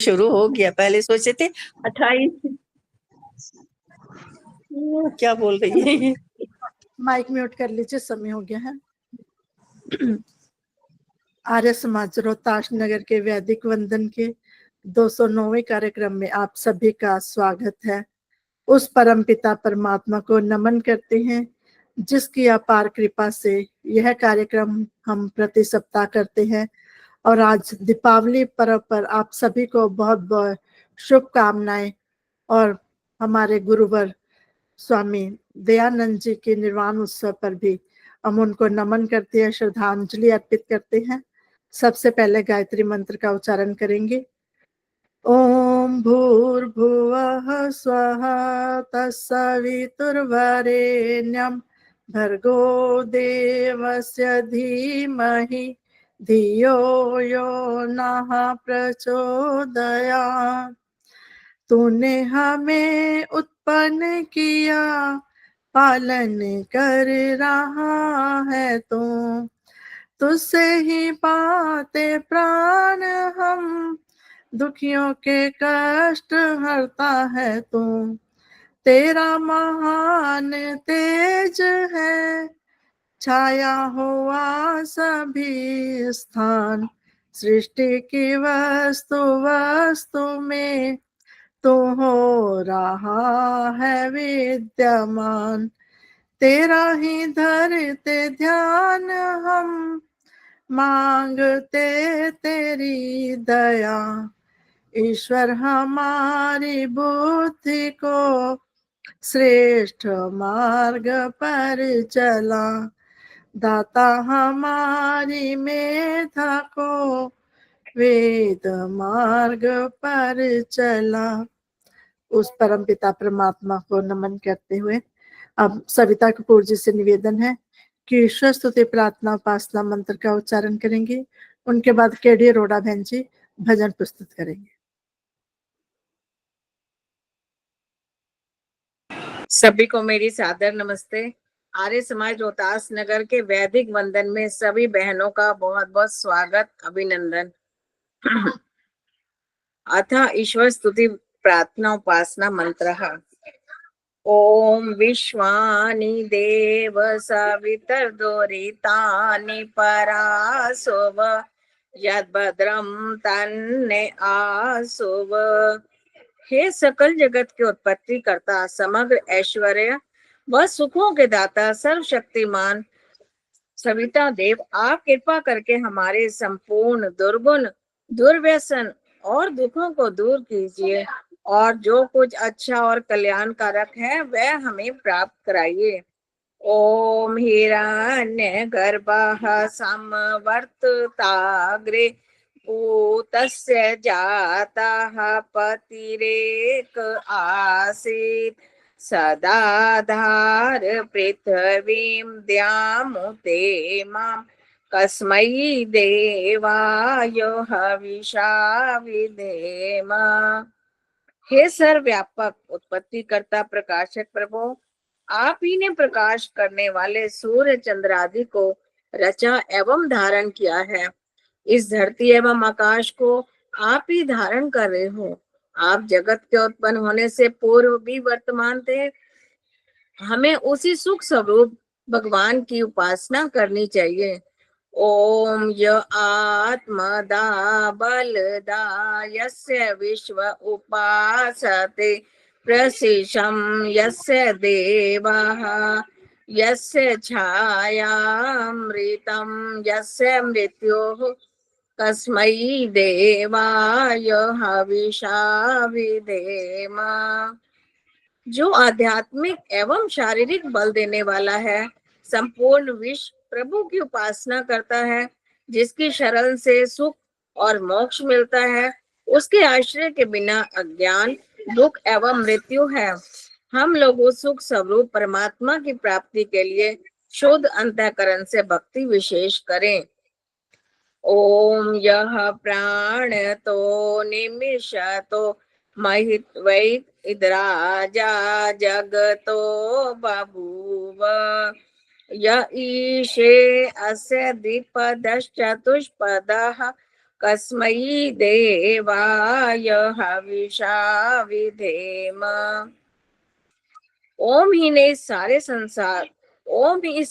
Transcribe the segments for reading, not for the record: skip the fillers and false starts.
शुरू हो गया। पहले सोचे थे 28। क्या बोल रही है? माइक म्यूट कर लीजिए, समय हो गया है। आर्य समाज रोहतास नगर के वैदिक वंदन के 209वें कार्यक्रम में आप सभी का स्वागत है। उस परम पिता परमात्मा को नमन करते हैं जिसकी अपार कृपा से यह कार्यक्रम हम प्रति सप्ताह करते हैं। और आज दीपावली पर्व पर आप सभी को बहुत बहुत शुभकामनाएं। और हमारे गुरुवर स्वामी दयानंद जी के निर्वाण उत्सव पर भी हम उनको नमन करते हैं, श्रद्धांजलि अर्पित करते हैं। सबसे पहले गायत्री मंत्र का उच्चारण करेंगे। ओम भूर्भुवः स्वः तत्सवितुर्वरेण्यं भर्गो देवस्य धीमहि धियो यो नः प्रचोदयात्। तूने हमें उत्पन्न किया, पालन कर रहा है तू, तुझसे ही पाते प्राण हम, दुखियों के कष्ट हरता है तू। तेरा महान तेज है, छाया हुआ सभी स्थान, सृष्टि की वस्तु वस्तु में तू हो रहा है विद्यमान। तेरा ही धरते ध्यान हम, मांगते तेरी दया। ईश्वर हमारी बुद्धि को श्रेष्ठ मार्ग पर चला, दाता हमारी मेधा को वेद मार्ग पर चला। उस परम पिता परमात्मा को नमन करते हुए अब सविता कपूर जी से निवेदन है कि ईश्वर स्तुति प्रार्थना उपासना मंत्र का उच्चारण करेंगे। उनके बाद केडी अरोड़ा बहन जी भजन प्रस्तुत करेंगे। सभी को मेरी सादर नमस्ते। आर्य समाज रोहतास नगर के वैदिक वंदन में सभी बहनों का बहुत बहुत स्वागत, अभिनंदन। अतः ईश्वर स्तुति प्रार्थना उपासना मंत्र। ओम विश्वानि देव सवितर्दुरितानि परासुव, यद्भद्रं तन्ने आसुव। हे सकल जगत के उत्पत्ति करता, समग्र ऐश्वर्य व सुखों के दाता, सर्वशक्तिमान सविता देव, आप कृपा करके हमारे संपूर्ण दुर्गुण दुर्व्यसन और दुखों को दूर कीजिए और जो कुछ अच्छा और कल्याणकारक है वह हमें प्राप्त कराइए। ओम हिरण्य गर्भः समवर्तताग्रे भूतस्य जातः पतिरेक आसीत्, सदाधार पृथ्वीं द्यामुते मां, कस्मै देवाय हविषा विधेम। हे सर्वव्यापक उत्पत्ति करता प्रकाशक प्रभु, आप ही ने प्रकाश करने वाले सूर्य चंद्र आदि को रचा एवं धारण किया है। इस धरती एवं आकाश को आप ही धारण कर रहे हो। आप जगत के उत्पन्न होने से पूर्व भी वर्तमान थे। हमें उसी सुख स्वरूप भगवान की उपासना करनी चाहिए। ओम य आत्मदा बलदा यस्य विश्व उपासते, प्रसिशं यस्य देवाः, यस्य छायामृतं यस्य मृत्युः, कस्मै देवाय हविषा विधेम। जो आध्यात्मिक एवं शारीरिक बल देने वाला है, संपूर्ण विश्व प्रभु की उपासना करता है, जिसकी शरण से सुख और मोक्ष मिलता है, उसके आश्रय के बिना अज्ञान, दुख एवं मृत्यु है। हम लोग उस सुख स्वरूप परमात्मा की प्राप्ति के लिए शुद्ध अंतःकरण से भक्ति विशेष करें। ओम यह प्राण तो निमिषतो महित्वैत इद्राजा जगतो बभूव, य ईशे अस्य द्विपदश्चतुष्पदः कस्मै देवाय हविषा विधेम। ओम ही इस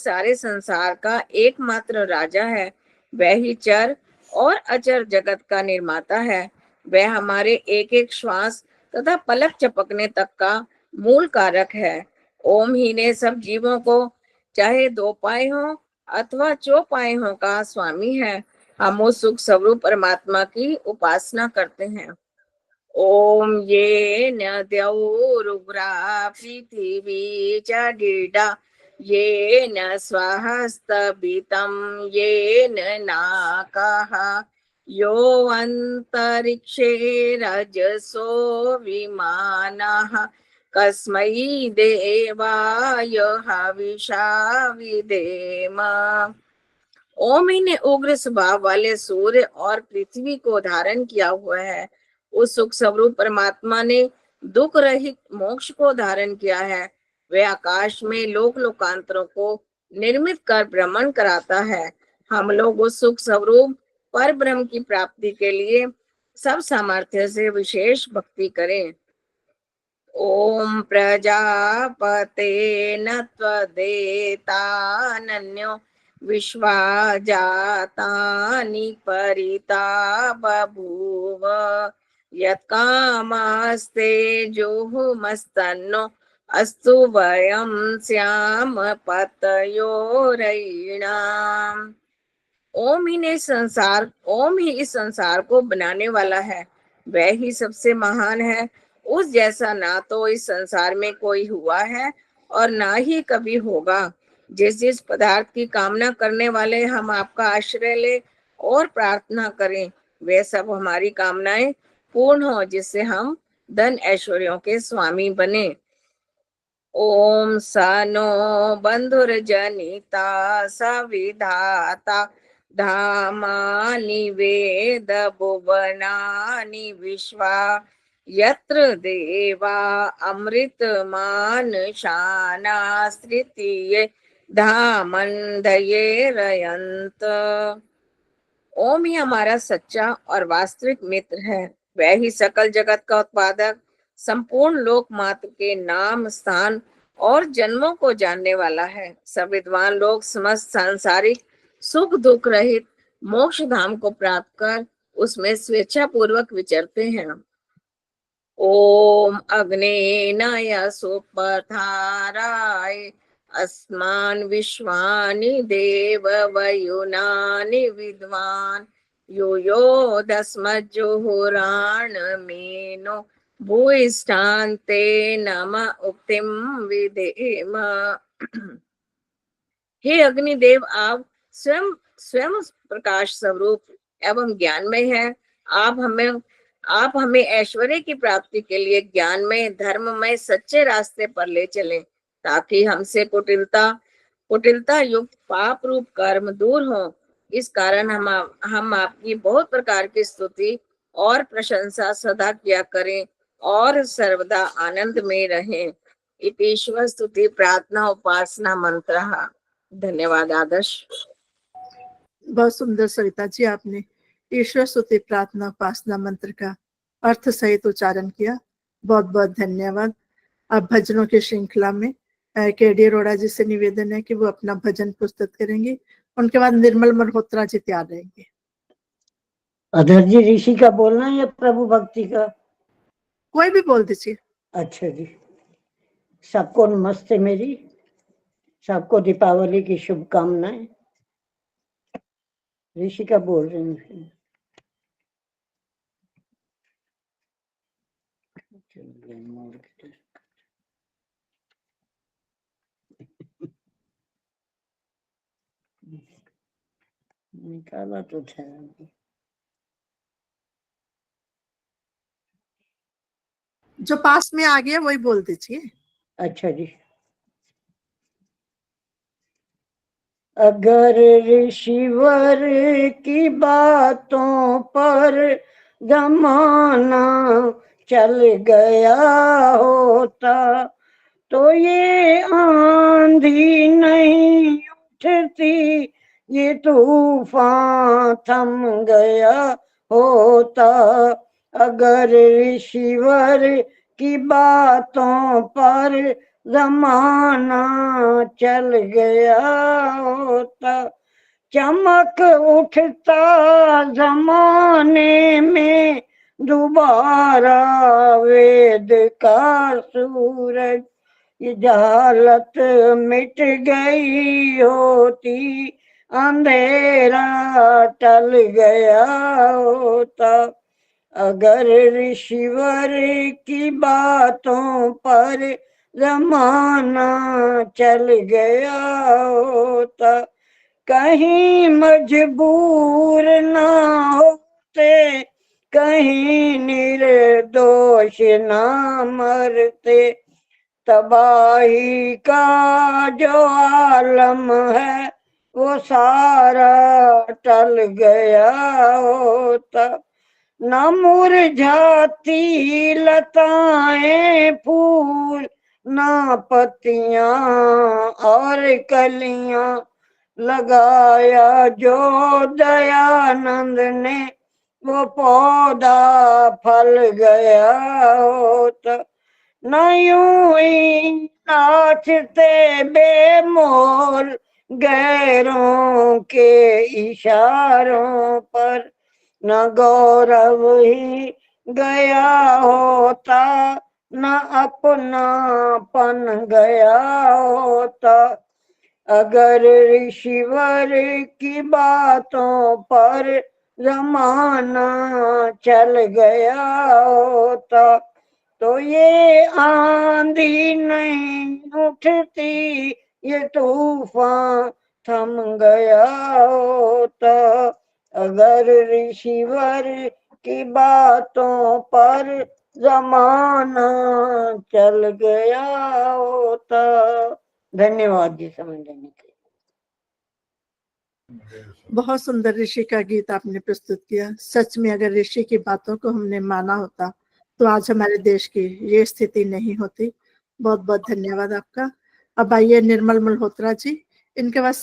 सारे संसार का एकमात्र राजा है। वह ही चर और अचर जगत का निर्माता है। वह हमारे एक एक श्वास तथा पलक झपकने तक का मूल कारक है। ओम ही ने सब जीवों को, चाहे दो पाए हों अथवा चौपाए हों, का स्वामी है। हम उस सुख स्वरूप परमात्मा की उपासना करते हैं। ओम ये न द्यौरुग्रा पृथिवी च डीडा ये न स्वहस्तभितं ये न नाकः यो अंतरिक्षे रजसो विमानः कस्मै देवाय हविषा विधेम। ओम ही ने उग्र स्वभाव वाले सूर्य और पृथ्वी को धारण किया हुआ है। उस सुख स्वरूप परमात्मा ने दुख रहित मोक्ष को धारण किया है। वे आकाश में लोक लोकांतरों को निर्मित कर भ्रमण कराता है। हम लोग उस सुख स्वरूप पर ब्रह्म की प्राप्ति के लिए सब सामर्थ्य से विशेष भक्ति करें। ओम प्रजापते न त्वदेतानन्यो विश्वा जातानि परिता बभूव यत्कामास्ते जुहुमस्तन्नो अस्तु वयं स्याम पतयोरयिणाम्। ओम ही इस संसार को बनाने वाला है। वह ही सबसे महान है। उस जैसा ना तो इस संसार में कोई हुआ है और ना ही कभी होगा। जिस जिस पदार्थ की कामना करने वाले हम आपका आश्रय ले और प्रार्थना करें, वे सब हमारी कामनाएं पूर्ण हो, जिससे हम धन ऐश्वर्यों के स्वामी बने। ओम सनो बंधुर्जनिता सविधाता धामानि वेद भुवनानि विश्वा यत्र देवा अमृत मानशानास्त्रितीये धामन्धये रयन्त। ओम ही हमारा सच्चा और वास्तविक मित्र है। वह ही सकल जगत का उत्पादक, संपूर्ण लोक मात्र के नाम, स्थान और जन्मों को जानने वाला है। सब विद्वान लोग समस्त सांसारिक सुख दुख रहित मोक्ष धाम को प्राप्त कर उसमें स्वेच्छा पूर्वक विचरते हैं। ओम अग्नेनाय सुपथाराय अस्मान् विश्वानि देव वयुनानि विद्वान् यो यो दस्मज्जुहुराण मेनो भूयिष्ठान्ते नम उक्तिम विधेम। हे अग्निदेव, आप स्वयं स्वयं प्रकाश स्वरूप एवं ज्ञानमय है। आप हमें ऐश्वर्य की प्राप्ति के लिए ज्ञानमय, धर्ममय, सच्चे रास्ते पर ले चलें, ताकि हमसे कुटिलता युक्त पाप रूप कर्म दूर हो। इस कारण हम आपकी बहुत प्रकार की स्तुति और प्रशंसा सदा किया करें और सर्वदा आनंद में रहें। ईश्वर स्तुति प्रार्थना उपासना मंत्र। धन्यवाद आदर्श। बहुत सुंदर सविता जी, आपने ईश्वर स्तुति प्रार्थना उपासना मंत्र का अर्थ सहित उच्चारण किया। बहुत बहुत धन्यवाद। अब भजनों की श्रृंखला में केडी अरोड़ा जी से निवेदन है कि वो अपना भजन प्रस्तुत करेंगे। उनके बाद निर्मल मल्होत्रा जी तैयार रहेंगे। अधर जी ऋषि का बोलना है या प्रभु भक्ति का? कोई भी बोल दीजिए। अच्छा जी, सबको नमस्ते। मेरी सबको दीपावली की शुभकामनाएं। ऋषि का बोल रही हूँ। निकाला तो था। जो पास में आ गया वही बोल दीजिए। अच्छा जी। अगर ऋषिवर की बातों पर जमाना चल गया होता तो ये आंधी नहीं उठती, ये तूफान थम गया होता। अगर ऋषिवर की बातों पर जमाना चल गया होता, चमक उठता जमाने में दोबारा वेद का सूरज। ये जहालत मिट गई होती, अंधेरा टल गया होता। अगर ऋषिवर की बातों पर जमाना चल गया होता, कहीं मजबूर ना होते, कहीं निर्दोष ना मरते। तबाही का जो आलम है वो सारा टल गया होता। न मुरझाती लताएं फूल, न पत्तियां और कलियां, लगाया जो दयानंद ने वो पौधा फल गया होता। न यूं ही नाचते बेमोल गैरों के इशारों पर, न गौरव ही गया होता, न अपनापन गया होता। अगर ऋषिवर की बातों पर जमाना चल गया होता, तो ये आंधी नहीं उठती, ये तूफान थम गया होता। अगर ऋषिवर की बातों पर जमाना चल गया होता। धन्यवाद जी समझने के लिए। बहुत सुंदर ऋषि का गीत आपने प्रस्तुत किया। सच में अगर ऋषि की बातों को हमने माना होता तो आज हमारे देश की ये स्थिति नहीं होती। बहुत बहुत धन्यवाद आपका। अब आइए निर्मल मल्होत्रा जी, इनके बाद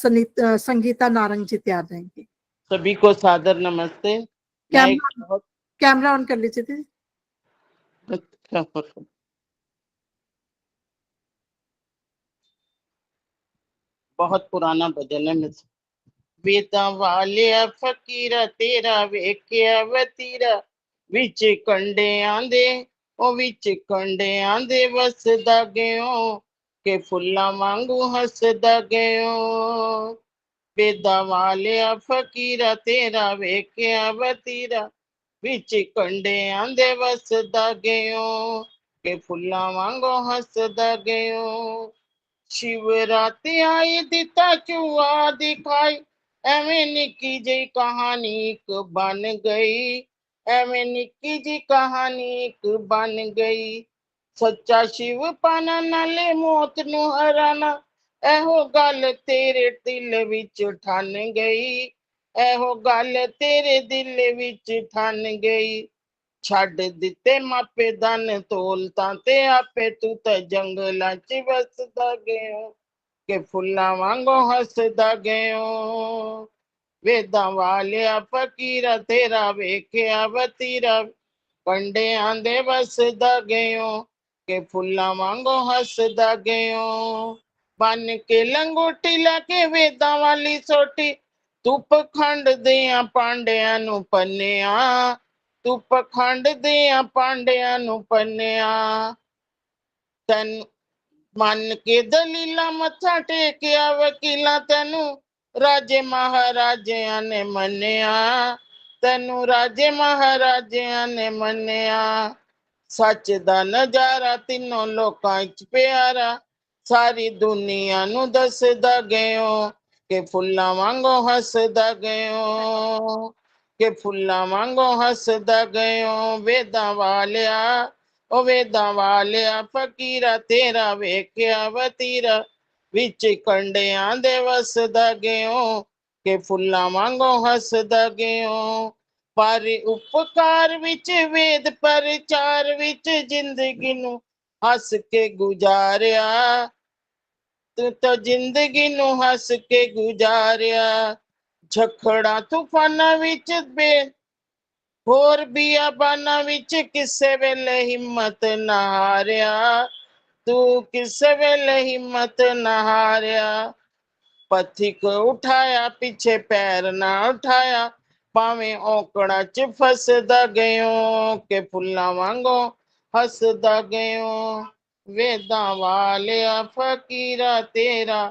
संगीता नारंग जी तैयार रहेंगी। सभी को सादर नमस्ते। कैमरा ऑन कर लीजिए थे। बहुत पुराना भजन है। वेदा वाले फकीरा तेरा वेख्या वतीरा, विच कंडे आंदे ओ विच कंडे आंदे वसदा गयो, के फुल्ला वांगू हसदा गयो। वेदा वाले फकीरा तेरा वेख्या वतीरा, विच कंडे आंदे वसदा गयो, के फुल्ला वांगू हसदा गयो। शिवरात्रि आई दिता चुआ दिखाई, एवें निक्की जी कहानी एक बन गई, एवें निक्की जी कहानी एक बन गई। सच्चा शिव पाना नाले मौत नू हराना, एहो गल तेरे दिल विच ठन गई, एहो गल तेरे दिल विच ठन गई। छड़ दिते मापे दन तोलता ते आपे तू ते जंगलां च वसदा गयो, के फुल्लां वांगू हसदा गयो। वेदां वालिया फकीरा तेरा वेख्या वतीरा, कंडे आंदे वसदा गयो, के फुल्लां वांगू हसदा गयो। बन के लंगोटी लाके वेदां वाली सोटी, तू पखंड दियां पांडियां नू पन्निया, तू पखंड दियां पांडियां नू पन्निया। तैनू मन के दलीला मत्था टेकिया वकीला, तैनू राजे महाराजियां ने मन्निया, तैनू राजे महाराजियां ने मन्निया। सच दा नजारा तीनों लोकां च प्यारा, सारी दुनिया नू दसदा गयो, के फुल्लां वांगू हसदा गयो, के फुल्लां वांगू हसदा गयो। वेदां वालिया ओ वेदां वालिया फकीरा तेरा वेख्या वतीरा, विच कंडियां दे वसदा गयो, के फुल्लां वांगू हसदा गयो। पर उपकार विच वेद प्रचार विच जिंदगी नू हस के गुजारिया, तू तो जिंदगी नू हस के गुजारिया। झखड़ा तूफाना विच होर भी बाना विच किसे वेले हिम्मत न हारिया, तू किसे वेले हिम्मत न हारिया। पथिक उठाया पीछे पैर ना उठाया, पावे औकड़ा च फसदा गयो, के फुल्ला वांगो हसदा गयो। वेदा वालिया फकीरा तेरा,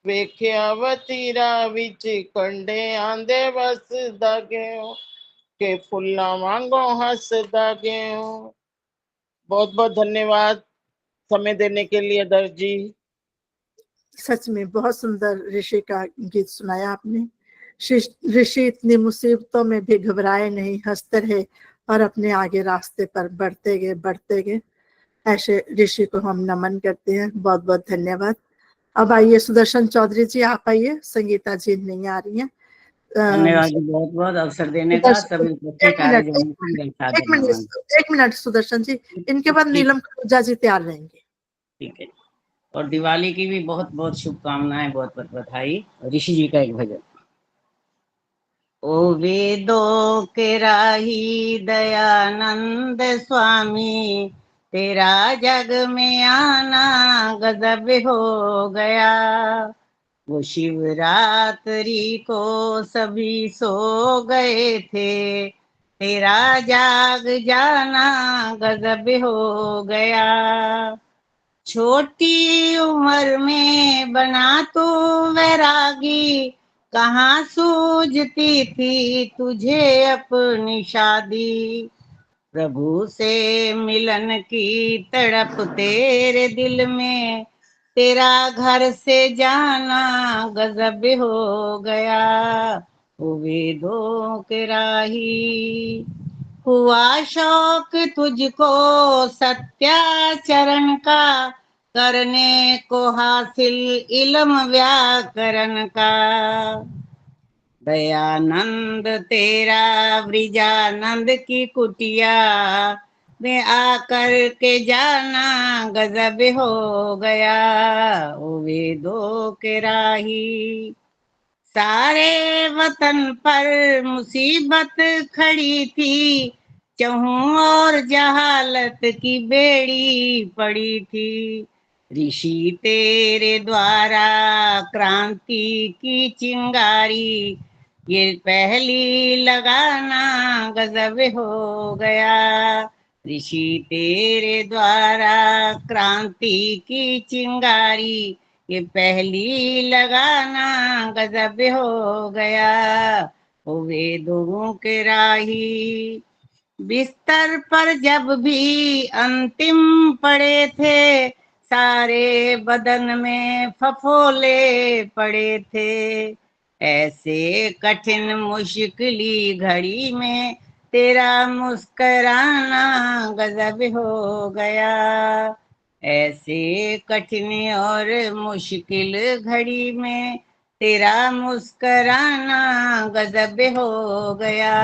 वेख्या वतीरा विच कंडे आंदे वसदा गयो, के फुल्ला वांगो हसदा गयो। बहुत बहुत धन्यवाद समय देने के लिए दर्ज जी। सच में बहुत सुंदर ऋषि का गीत सुनाया आपने। ऋषि इतनी मुसीबतों में भी घबराए नहीं, हंसते रहे और अपने आगे रास्ते पर बढ़ते गए। ऐसे ऋषि को हम नमन करते हैं। बहुत बहुत धन्यवाद। अब आइए सुदर्शन चौधरी जी, आप आइए। संगीता जी नहीं आ रही हैं। धन्यवाद जी, बहुत बहुत अवसर देने का। सभी उपस्थित आर्यजनों को मेरा सादर नमन। एक मिनट सुदर्शन जी, इनके बाद नीलम खनूजा जी तैयार रहेंगे। ठीक है। और दिवाली की भी बहुत बहुत शुभकामनाएं, बहुत बहुत बधाई। ऋषि जी का एक भजन। ओ वेदों के राही दयानंद स्वामी, तेरा जग में आना गजब हो गया। वो शिवरात्रि को सभी सो गए थे, तेरा जाग जाना गजब हो गया। छोटी उम्र में बना तू वैरागी, कहाँ सूझती थी तुझे अपनी शादी। प्रभु से मिलन की तड़प तेरे दिल में, तेरा घर से जाना गजब हो गया। ओ वेदों के राही, हुआ शौक तुझको सत्याचरण का, करने को हासिल इल्म व्याकरण का। दयानंद तेरा ब्रिजानंद की कुटिया में आकर के जाना गजब हो गया। ओ वेदों के राही, सारे वतन पर मुसीबत खड़ी थी, चहूं और जहालत की बेड़ी पड़ी थी। ऋषि तेरे द्वारा क्रांति की चिंगारी, ये पहली लगाना गजब हो गया। ऋषि तेरे द्वारा क्रांति की चिंगारी, ये पहली लगाना गजब हो गया। ओ वेदों के राही, बिस्तर पर जब भी अंतिम पड़े थे, सारे बदन में फफोले पड़े थे। ऐसे कठिन मुश्किली घड़ी में तेरा मुस्कराना गजब हो गया। ऐसे कठिन और मुश्किल घड़ी में तेरा मुस्कराना गजब हो गया।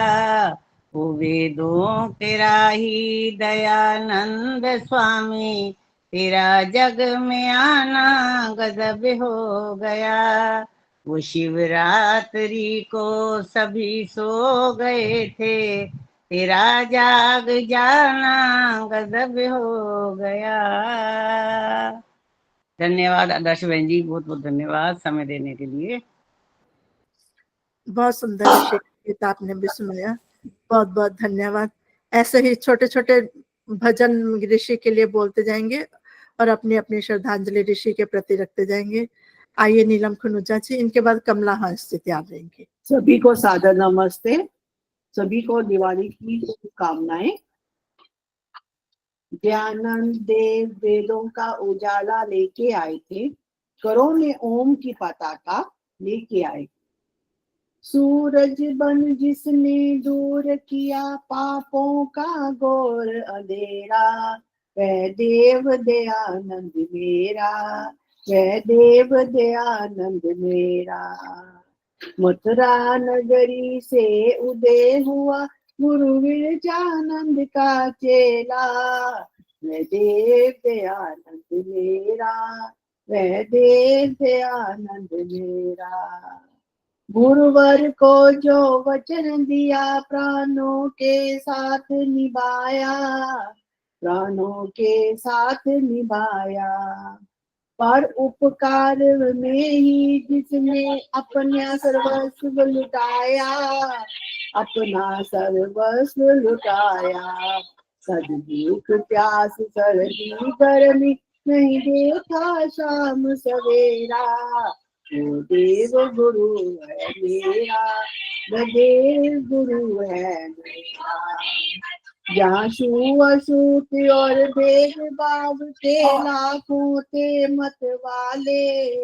ओ वेदों के राही दयानंद स्वामी, तेरा जग में आना गजब हो गया। वो शिवरात्रि को सभी सो गए थे, तेरा जाग जाना गजब हो गया। धन्यवाद आदर्श बहन जी, बहुत बहुत धन्यवाद समय देने के लिए। बहुत सुंदर ऋषि गीत आपने भी सुनाया, बहुत बहुत धन्यवाद। ऐसे ही छोटे छोटे भजन ऋषि के लिए बोलते जाएंगे और अपनी अपनी श्रद्धांजलि ऋषि के प्रति रखते जाएंगे। आइए नीलम खनूजा जी, इनके बाद कमला हंस जी तैयार रहेंगे। सभी को सादर नमस्ते, सभी को दिवाली की शुभकामनाएं। दयानंद देव वेदों का उजाला लेके आए थे, करों में ओम की पताका लेके आए। सूरज बन जिसने दूर किया पापों का घोर अंधेरा, वह देव दयानंद मेरा, वह देव दयानंद मेरा। मथुरा नगरी से उदय हुआ गुरु विरजानंद का चेला, वह देव दयानंद मेरा, वह देव दयानंद मेरा। गुरुवर को जो वचन दिया प्राणों के साथ निभाया, प्राणों के साथ निभाया। पर उपकार में ही जिसने अपना सर्वस्व लुटाया, अपना सर्वस्व लुटाया। सददुख प्यास सर्दी गर्मी नहीं देखा शाम सवेरा। वो देव गुरु है मेरा, वो देव गुरु है मेरा। जहाँ छूअछूत और भेदभाव के लाखों थे मत वाले,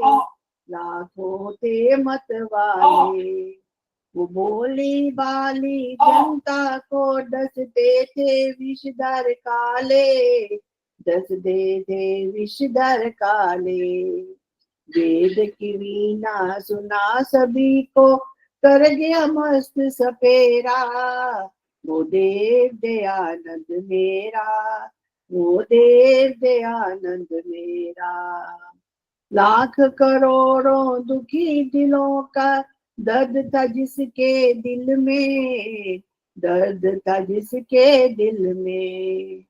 लाखों थे मत वाले। वो बोली बाली जनता को डसते थे विषधर काले, डसते थे विषधर काले। वेद की वीणा सुना सभी को कर गया मस्त सपेरा। वो देव दयानंद मेरा, वो देव दयानंद मेरा। लाख करोड़ों दुखी दिलों का दर्द था जिसके दिल में, दर्द था जिसके दिल में।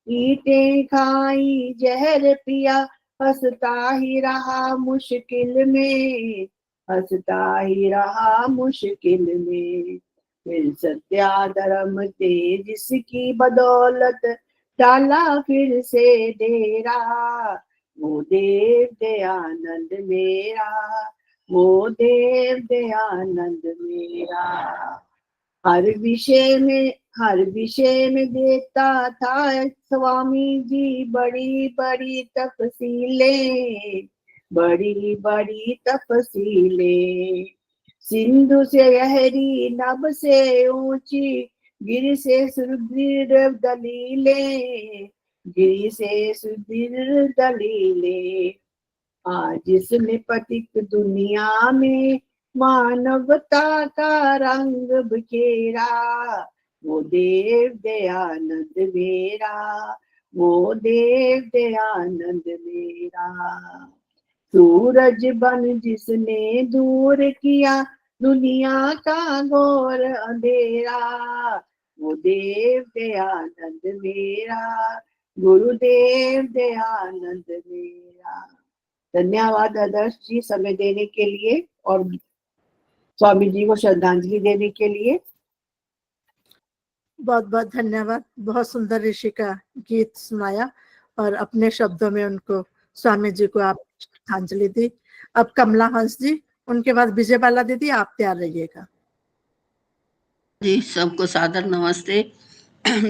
ईंटें खाई जहर पिया हंसता ही रहा मुश्किल में, हंसता ही रहा मुश्किल में। फिर सत्या धर्म थे जिसकी बदौलत डाला फिर से डेरा। वो देव दयानंद मेरा, वो देव दयानंद मेरा। हर विषय में देता था स्वामी जी बड़ी बड़ी तफसीलें, बड़ी बड़ी तफसीलें। सिंधु से गहरी नभ से ऊंची गिर से सुदृढ़ दलीलें, गिर से सुदृढ़ दलीलें। आज इसने पतित दुनिया में मानवता का रंग बिखेरा। वो देव दयानंद मेरा, वो देव दयानंद मेरा। सूरज बन जिसने दूर किया दुनिया का घोर अंधेरा। वो देव दयानंद मेरा, गुरुदेव दयानंद मेरा। धन्यवाद आदर्श जी समय देने के लिए और स्वामी जी को श्रद्धांजलि देने के लिए। बहुत बहुत धन्यवाद। बहुत सुंदर ऋषि का गीत सुनाया और अपने शब्दों में उनको स्वामी जी को आप श्रद्धांजलि दी। अब कमला हंस जी, उनके बाद विजय बाला दीदी, आप तैयार रहिएगा। जी सबको सादर नमस्ते।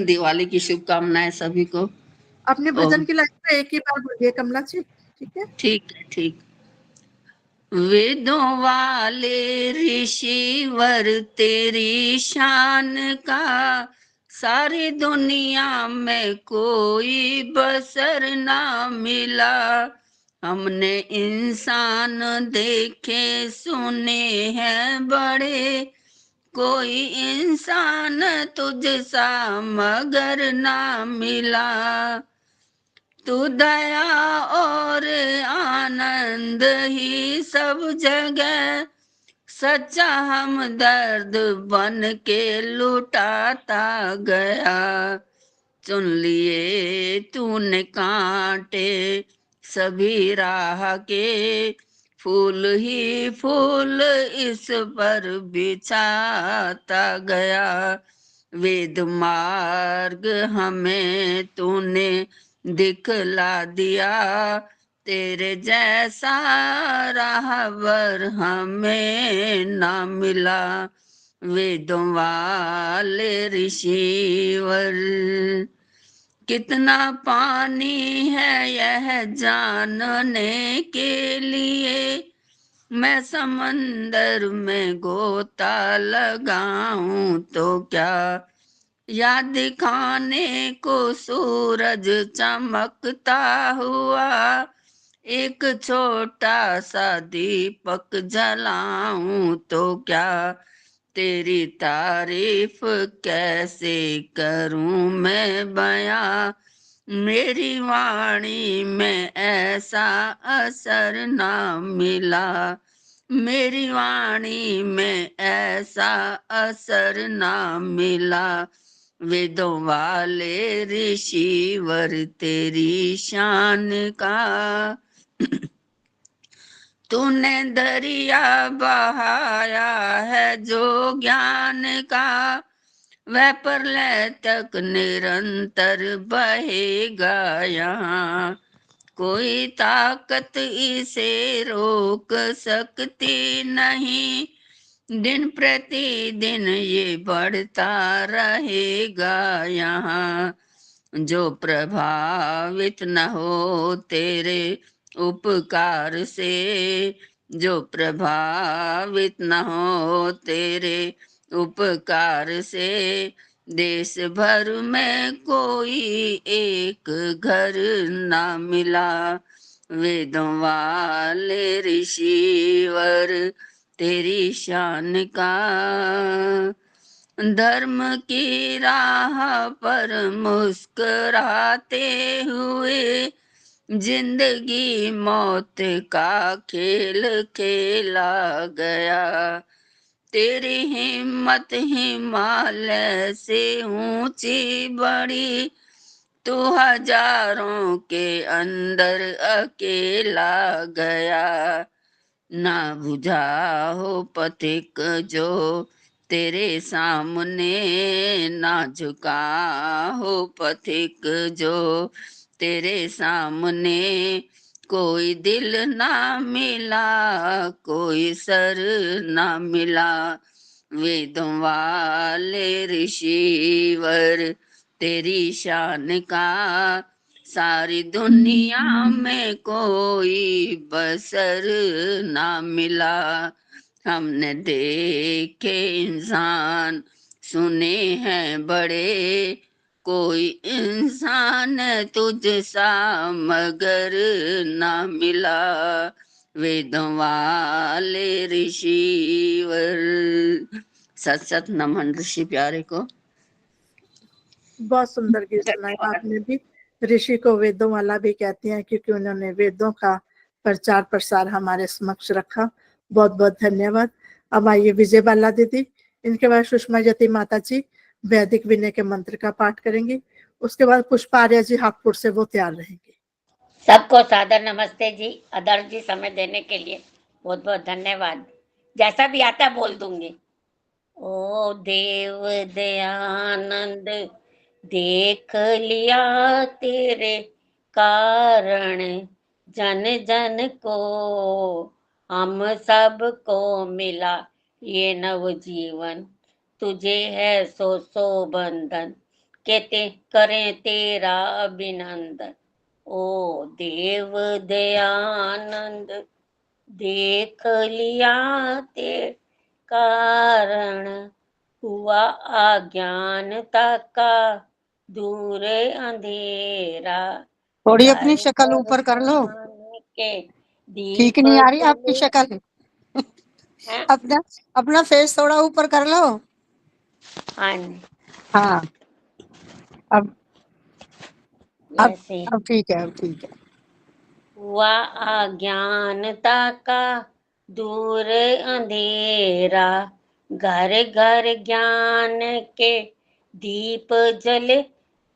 दिवाली की शुभकामनाएं सभी को। अपने भजन की लाइन में एक ही बार बोलिए कमला जी, ठीक है? ठीक है, ठीक। वेदों वाले ऋषिवर तेरी शान का, सारी दुनिया में कोई बसर ना मिला। हमने इंसान देखे सुने हैं बड़े, कोई इंसान तुझसा मगर ना मिला। तू दया और आनंद ही सब जगह, सच्चा हमदर्द बन के लुटाता गया। चुन लिए तूने कांटे सभी राह के, फूल ही फूल इस पर बिछाता गया। वेद मार्ग हमें तूने दिखला दिया, तेरे जैसा राहबर हमें ना मिला। वेदों वाले ऋषिवर, कितना पानी है यह जानने के लिए, मैं समंदर में गोता लगाऊं तो क्या। या दिखाने को सूरज चमकता हुआ, एक छोटा सा दीपक जलाऊं तो क्या। तेरी तारीफ कैसे करूं मैं बयां, मेरी वाणी में ऐसा असर ना मिला। मेरी वाणी में ऐसा असर ना मिला। वेदों वाले ऋषिवर तेरी शान का, तूने दरिया बहाया है जो ज्ञान का, वह प्रलय तक निरंतर बहेगा यहाँ। कोई ताकत इसे रोक सकती नहीं, दिन प्रतिदिन ये बढ़ता रहेगा यहाँ। जो प्रभावित न हो तेरे उपकार से, जो प्रभावित न हो तेरे उपकार से, देश भर में कोई एक घर ना मिला। वेदों वाले ऋषिवर तेरी शान का, धर्म की राह पर मुस्कुराते हुए, जिंदगी मौत का खेल खेला गया। तेरी हिम्मत हिमालय से ऊंची बड़ी, तू हजारों के अंदर अकेला गया। ना बुझा हो पथिक जो तेरे सामने, ना झुका हो पथिक जो तेरे सामने, कोई दिल ना मिला कोई सर ना मिला। वेदों वाले ऋषिवर तेरी शान का, सारी दुनिया में कोई बसर ना मिला। हमने देखे इंसान सुने हैं बड़े, कोई इंसान तुझसा मगर ना मिला। वेदों वाले ऋषिवर। सत सत नमन ऋषि प्यारे को। बहुत सुंदर गीत सुनाया आपने भी। ऋषि को वेदों वाला भी कहते हैं क्योंकि उन्होंने वेदों का प्रचार प्रसार हमारे समक्ष रखा। बहुत बहुत धन्यवाद। अब आइए विजय बाला दीदी, इनके बाद सुषमा जति माता जी वैदिक विनय के मंत्र का पाठ करेंगी। उसके बाद पुष्पार्या जी हापुड़ से वो तैयार रहेंगे। सबको सादर नमस्ते जी। आदर्श जी समय देने के लिए बहुत बहुत धन्यवाद। जैसा भी आता बोल दूंगी। ओ देव दयानंद देख लिया तेरे कारण, जन जन को हम सब को मिला ये नव जीवन। तुझे है सो बंधन, कहते करें तेरा अभिनंदन। ओ देव दयानंद देख लिया तेरे कारण, हुआ अज्ञानता का दूर अंधेरा। थोड़ी अपनी शक्ल ऊपर कर लो, ठीक नहीं आ रही आपकी शक्ल। अपना फेस थोड़ा ऊपर कर लो। हाँ अब ठीक है, अब ठीक है। हुआ अज्ञानता का दूर अंधेरा, घर घर ज्ञान के दीप जले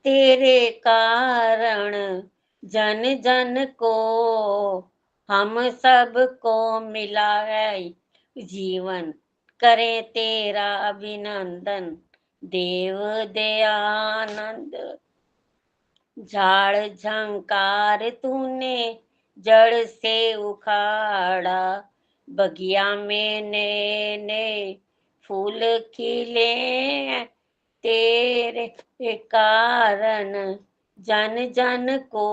तेरे कारण। जन जन को हम सब को मिला है जीवन, करें तेरा अभिनंदन। देव दयानंद झाड़ झंकार तूने जड़ से उखाड़ा, बगिया में नए फूल खिले तेरे कारण। जन जन को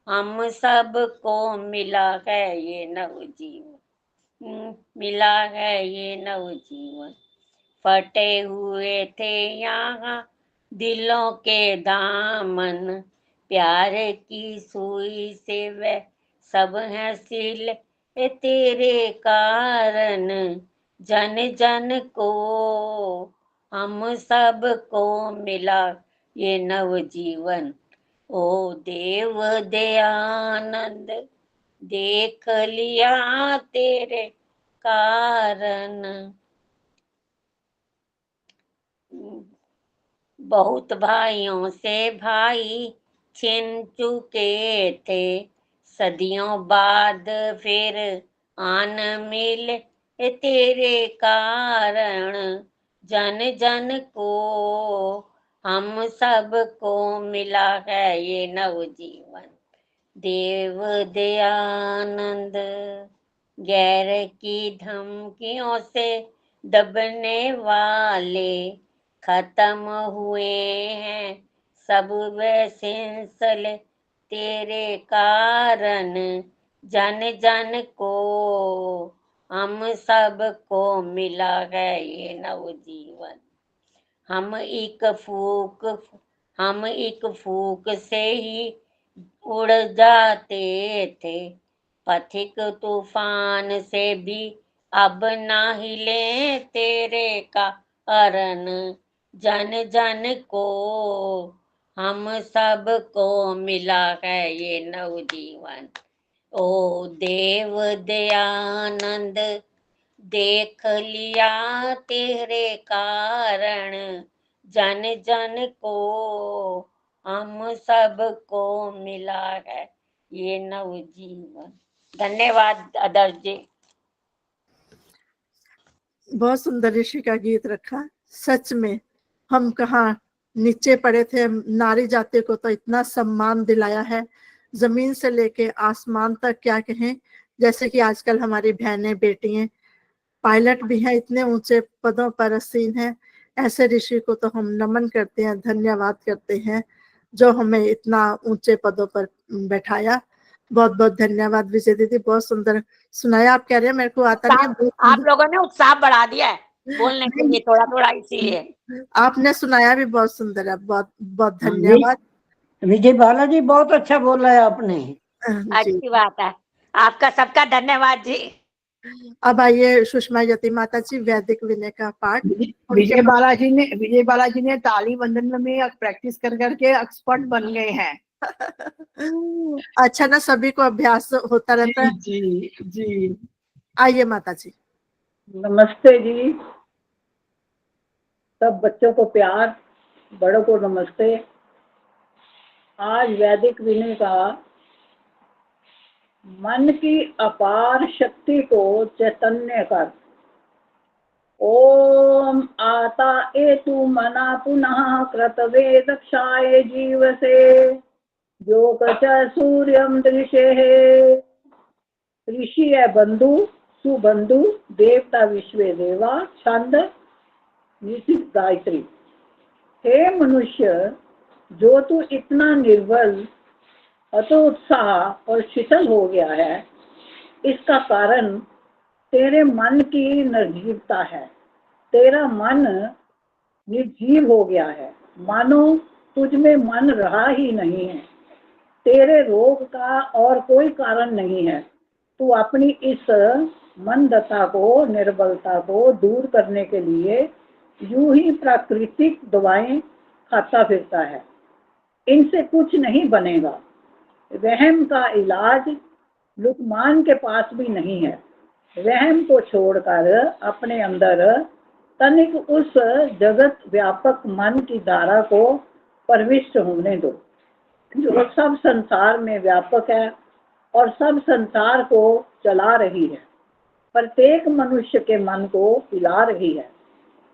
हम सब को मिला है ये नवजीवन, मिला है ये नवजीवन। फटे हुए थे यहाँ दिलों के दामन, प्यार की सुई से वे सब हैं सिले तेरे कारण। जन जन को हम सब को मिला ये नवजीवन। ओ देव दयानंद देख लिया तेरे कारण। बहुत भाइयों से भाई छिन चुके थे, सदियों बाद फिर आन मिले तेरे कारण। जन जन को हम सबको मिला है ये नवजीवन। देव दयानंद गैर की धमकियों से दबने वाले खत्म हुए हैं सब वे सिलसिले तेरे कारण। जन जन को हम सबको मिला है ये नवजीवन। हम एक फूक से ही उड़ जाते थे, पथिक तूफान से भी अब ना हिले तेरे कारण। जन जन को हम सबको मिला है ये नवजीवन। ओ देव दयानंद देख लिया तेरे कारण। जन जन को हम सबको मिला है ये नवजीवन। धन्यवाद आदर्श जी। बहुत सुंदर ऋषि का गीत रखा। सच में हम कहाँ नीचे पड़े थे, नारी जाति को तो इतना सम्मान दिलाया है, जमीन से लेके आसमान तक क्या कहें। जैसे कि आजकल हमारी बहनें बेटियां पायलट भी हैं, इतने ऊंचे पदों पर आसीन हैं। ऐसे ऋषि को तो हम नमन करते हैं, धन्यवाद करते हैं, जो हमें इतना ऊंचे पदों पर बैठाया। बहुत बहुत धन्यवाद विजय दीदी, बहुत सुंदर सुनाया। आप कह रहे हैं मेरे को आता नहीं है। आप लोगों ने उत्साह बढ़ा दिया है बोलने के लिए थोड़ा थोड़ा, इसीलिए आपने सुनाया भी बहुत सुंदर है। बहुत बहुत धन्यवाद। विजय बालाजी बहुत अच्छा बोला है आपने। अच्छी बात है, आपका सबका धन्यवाद जी। अब आइए सुषमा यति माता जी वैदिक विनय का पाठ। विजय बालाजी ने ताली बंधन में प्रैक्टिस कर करके एक्सपर्ट बन गए हैं। अच्छा ना, सभी को अभ्यास होता रहता है। जी जी। आइए माता जी। नमस्ते जी, सब बच्चों को प्यार, बड़ों को नमस्ते। आज वैदिक विनय का मन की अपार शक्ति को चैतन्य कर। ओम आता एतु मना पुनः कृतवे दक्षाय जीवसे जो कच सूर्यम दृशे। ऋषि है बंधु सुबंधु, देवता विश्व देवा, छंद निशित गायत्री। हे मनुष्य, जो तू इतना निर्बल हतोत्साह और शिथिल हो गया है, इसका कारण तेरे मन की निर्जीवता है। तेरा मन निर्जीव हो गया है, मानो तुझ में मन रहा ही नहीं है। तेरे रोग का और कोई कारण नहीं है। तू अपनी इस मंदता को, निर्बलता को दूर करने के लिए यूं ही प्राकृतिक दवाएं खाता फिरता है। इनसे कुछ नहीं बनेगा। वहम का इलाज लुकमान के पास भी नहीं है। वहम को छोड़कर अपने अंदर तनिक उस जगत व्यापक मन की धारा को प्रविष्ट होने दो, जो सब संसार में व्यापक है और सब संसार को चला रही है, प्रत्येक मनुष्य के मन को हिला रही है।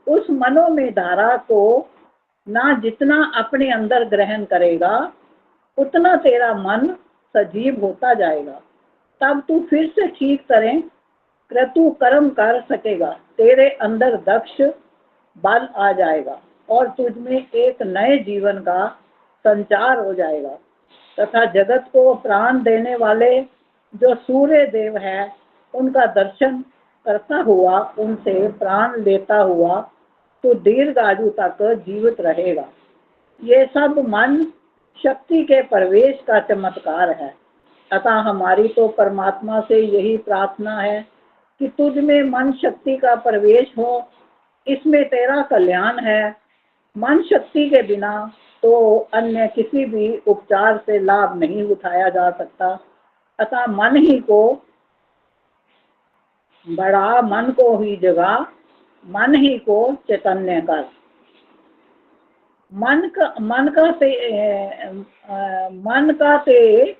उस मनो में धारा को ना जितना अपने अंदर ग्रहण करेगा, उतना तेरा मन सजीव होता जाएगा। तब तू फिर से ठीक तरह क्रतु कर्म कर सकेगा। तेरे अंदर दक्ष बल आ जाएगा और तुझ में एक नए जीवन का संचार हो जाएगा तथा जगत को प्राण देने वाले जो सूर्य देव है, उनका दर्शन करता हुआ, उनसे प्राण लेता हुआ तो दीर्घ आयु तक जीवित रहेगा। ये सब मन शक्ति के प्रवेश का चमत्कार है। अतः हमारी तो परमात्मा से यही प्रार्थना है कि तुझ में मन शक्ति का प्रवेश हो, इसमें तेरा कल्याण है। मन शक्ति के बिना तो अन्य किसी भी उपचार से लाभ नहीं उठाया जा सकता। अतः मन ही को बड़ा मन को ही जगा, मन ही को चैतन्य कर। मन का ते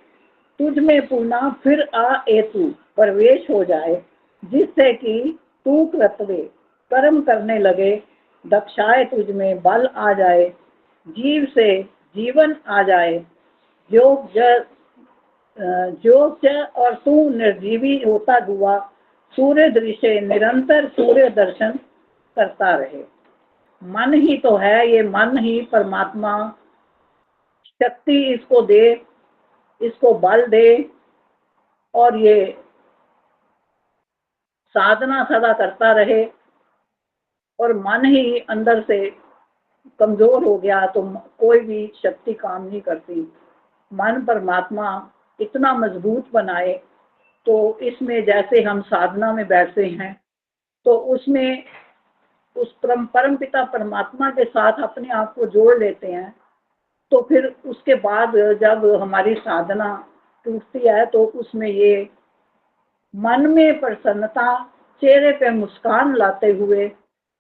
तुझ में पूना, फिर आ ए तू प्रवेश हो जाए, जिससे कि तू कृतवे कर्म करने लगे, दक्षाए तुझ में बल आ जाए, जीव से जीवन आ जाए, योग और तू निर्जीवी होता हुआ सूर्य दृश्य निरंतर सूर्य दर्शन करता रहे। मन ही तो है, ये मन ही परमात्मा शक्ति इसको दे, इसको बल दे, और ये साधना सदा करता रहे। और मन ही अंदर से कमजोर हो गया तो कोई भी शक्ति काम नहीं करती। मन परमात्मा इतना मजबूत बनाए, तो इसमें जैसे हम साधना में बैठते हैं तो उसमें उस परम पिता परमात्मा के साथ अपने आप को जोड़ लेते हैं, तो फिर उसके बाद जब हमारी साधना टूटती है तो उसमें ये मन में प्रसन्नता, चेहरे पे मुस्कान लाते हुए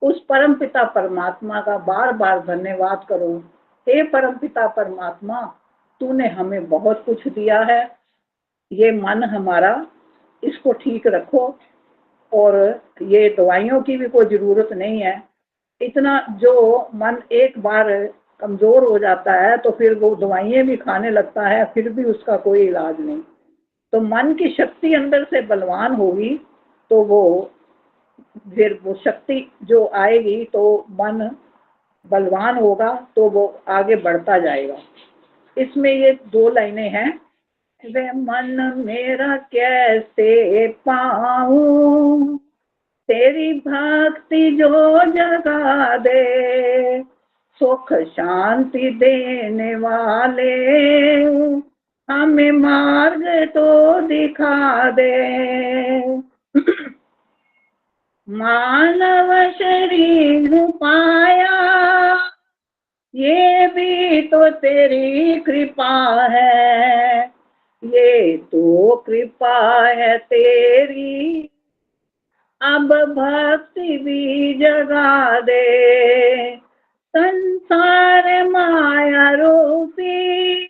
उस परम पिता परमात्मा का बार बार धन्यवाद करो। हे परम पिता परमात्मा, तूने हमें बहुत कुछ दिया है, ये मन हमारा, इसको ठीक रखो, और ये दवाइयों की भी कोई जरूरत नहीं है। इतना जो मन एक बार कमजोर हो जाता है तो फिर वो दवाइयां भी खाने लगता है, फिर भी उसका कोई इलाज नहीं। तो मन की शक्ति अंदर से बलवान होगी तो वो फिर वो शक्ति जो आएगी तो मन बलवान होगा तो वो आगे बढ़ता जाएगा। इसमें ये 2 लाइनें हैं। वे मन मेरा कैसे पाऊं, तेरी भक्ति जो जगा दे, सुख शांति देने वाले हमें मार्ग तो दिखा दे। मानव शरीर पाया, ये भी तो तेरी कृपा है, ये तो कृपा है तेरी, अब भक्ति भी जगा दे। संसार माया रूपी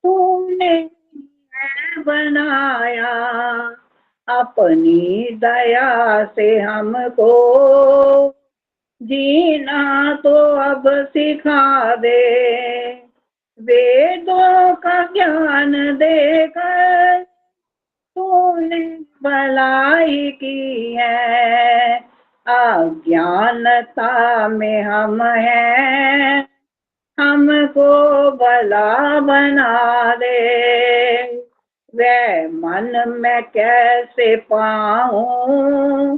तूने बनाया, अपनी दया से हमको जीना तो अब सिखा दे। वेदों का ज्ञान देकर तूने भलाई की है, अज्ञानता में हम हैं, हमको भला बना दे। वह मन मैं कैसे पाऊं,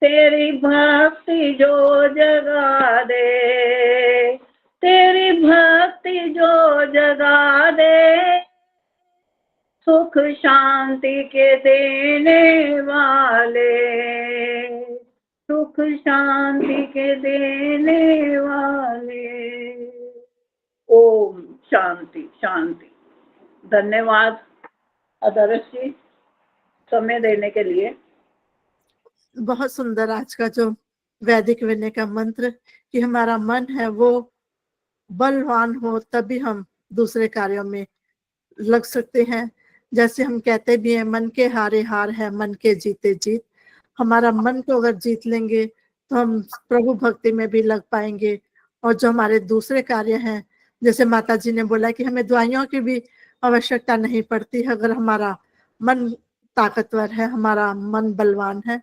तेरी भक्ति जो जगा दे, तेरी भक्ति जो जगा दे, सुख शांति के देने वाले, सुख शांति के देने वाले। ओम शांति शांति। धन्यवाद आदर्श जी समय देने के लिए। बहुत सुंदर आज का जो वैदिक विनय का मंत्र कि हमारा मन है वो बलवान हो तभी हम दूसरे कार्यों में लग सकते हैं। जैसे हम कहते भी हैं मन के हारे हार है, मन के जीते जीत। हमारा मन को अगर जीत लेंगे तो हम प्रभु भक्ति में भी लग पाएंगे। और जो हमारे दूसरे कार्य हैं, जैसे माता जी ने बोला कि हमें दवाइयों की भी आवश्यकता नहीं पड़ती अगर हमारा मन ताकतवर है, हमारा मन बलवान है।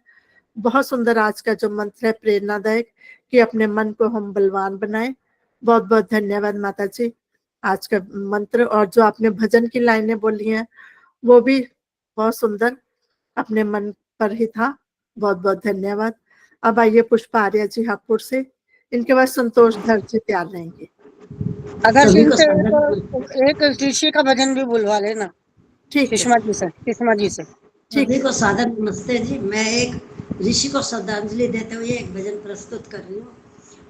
बहुत सुंदर आज का जो मंत्र है, प्रेरणादायक कि अपने मन को हम बलवान बनाएं। बहुत बहुत धन्यवाद माता जी आज का मंत्र। और जो आपने भजन की लाइनें बोली हैं वो भी बहुत सुंदर अपने मन पर ही था। बहुत बहुत धन्यवाद। अब आइए पुष्पा आर्या जी हापुड़ से, इनके बाद संतोष धर जी तैयार रहेंगे। अगर इनसे एक ऋषि का भजन भी बुलवा लेना। ठीक है, सुषमा जी से, सुषमा जी से। सभी को सादर नमस्ते जी। मैं एक ऋषि को श्रद्धांजलि देते हुए एक भजन प्रस्तुत कर रही हूँ।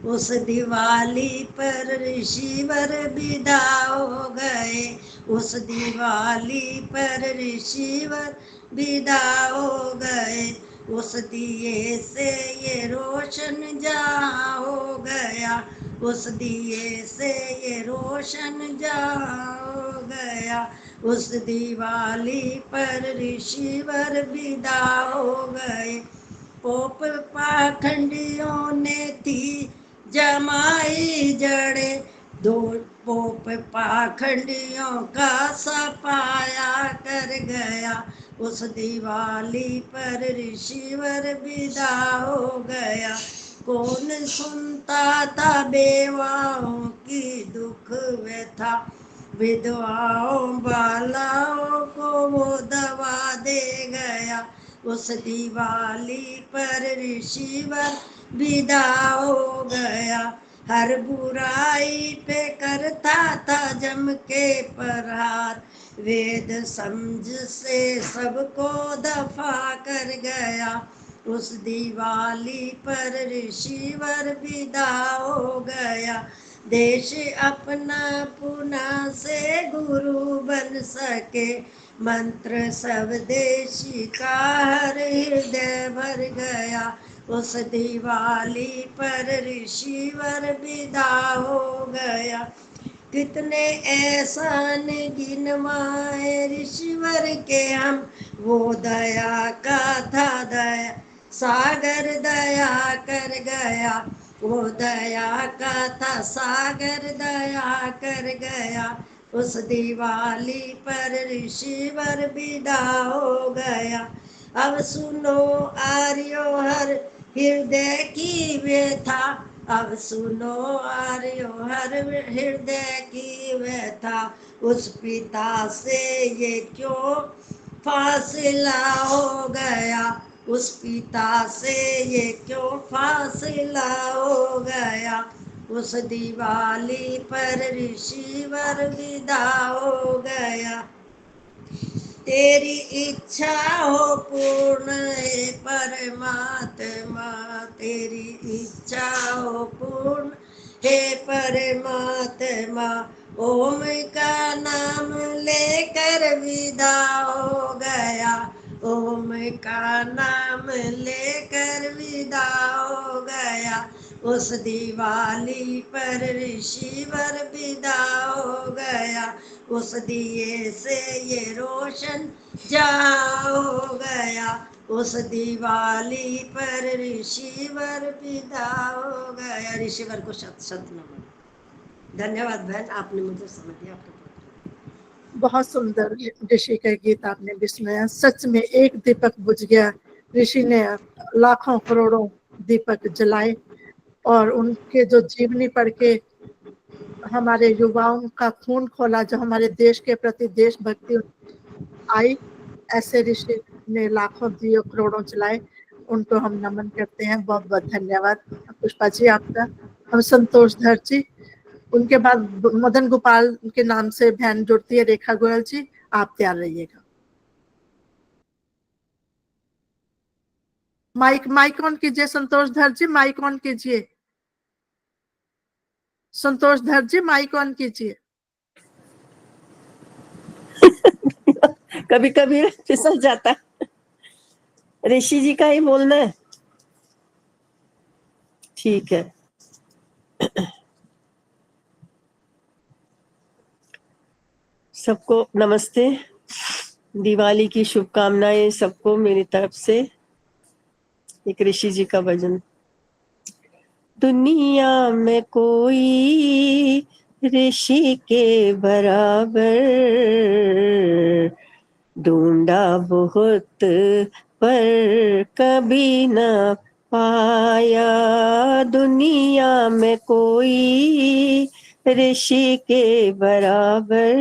उस दिवाली पर ऋषिवर विदा हो गए, उस दिवाली पर ऋषिवर विदा हो गए, उस दिए से ये रोशन जहाँ हो गया, उस दिए से ये रोशन जहाँ हो गया। उस दिवाली पर ऋषिवर विदा हो गए, पोप पाखंडियों ने थी जमाई जड़े, दो पोप पाखंडियों का सफाया कर गया। उस दिवाली पर ऋषिवर विदा हो गया। कौन सुनता था बेवाओं की दुख व्यथा, विधवाओं बालाओं को वो दवा दे गया। उस दिवाली पर ऋषिवर विदा हो गया। हर बुराई पे करता था जम के प्रहार, वेद समझ से सबको दफा कर गया। उस दिवाली पर ऋषिवर विदा हो गया। देश अपना पुनः से गुरु बन सके, मंत्र सब देशी का हर हृदय भर गया। उस दिवाली पर ऋषिवर विदा हो गया। कितने एहसान गिनवाए ऋषिवर के हम, वो दया का था दया सागर दया कर गया। वो दया का था सागर दया कर गया। उस दिवाली पर ऋषिवर विदा हो गया। अब सुनो आर्यो हर हृदय की व्यथा, अब सुनो आर्यो हर हृदय की व्यथा। उस पिता से ये क्यों फासला हो गया, उस पिता से ये क्यों फासला हो गया। उस दिवाली पर ऋषिवर विदा हो गया। तेरी इच्छा हो पूर्ण हे परमात्मा, तेरी इच्छा हो पूर्ण हे परमात्मा। ओम का नाम लेकर विदा हो गया, ओम का नाम लेकर विदा हो गया। उस दिवाली पर ऋषिवर विदा हो गया। उस दिए से ये रोशन जहाँ हो गया। उस दिवाली पर ऋषिवर विदा हो गया। ऋषिवर को शत शत नमन। धन्यवाद बहन, आपने मुझे समझ दिया। बहुत सुंदर ऋषि का गीत आपने भी सुनाया। सच में एक दीपक बुझ गया, ऋषि ने लाखों करोड़ों दीपक जलाए और उनके जो जीवनी पढ़ के हमारे युवाओं का खून खोला, जो हमारे देश के प्रति देशभक्ति आई। ऐसे ऋषि ने लाखों दियो करोड़ों जलाए, उनको हम नमन करते हैं। बहुत बहुत धन्यवाद पुष्पा जी आपका। हम संतोष धर जी, उनके बाद मदन गोपाल के नाम से बहन जुड़ती है रेखा गोयल जी, आप तैयार रहिएगा। माइक ऑन कीजिए संतोष धर जी, माइक ऑन कीजिए। संतोष धर जी माइक ऑन कीजिए। कभी कभी फिसल जाता है। ऋषि जी का ही बोलना है, ठीक है। सबको नमस्ते, दिवाली की शुभकामनाएं सबको मेरी तरफ से। एक ऋषि जी का भजन। दुनिया में कोई ऋषि के बराबर, ढूंढा बहुत पर कभी न पाया। दुनिया में कोई ऋषि के बराबर,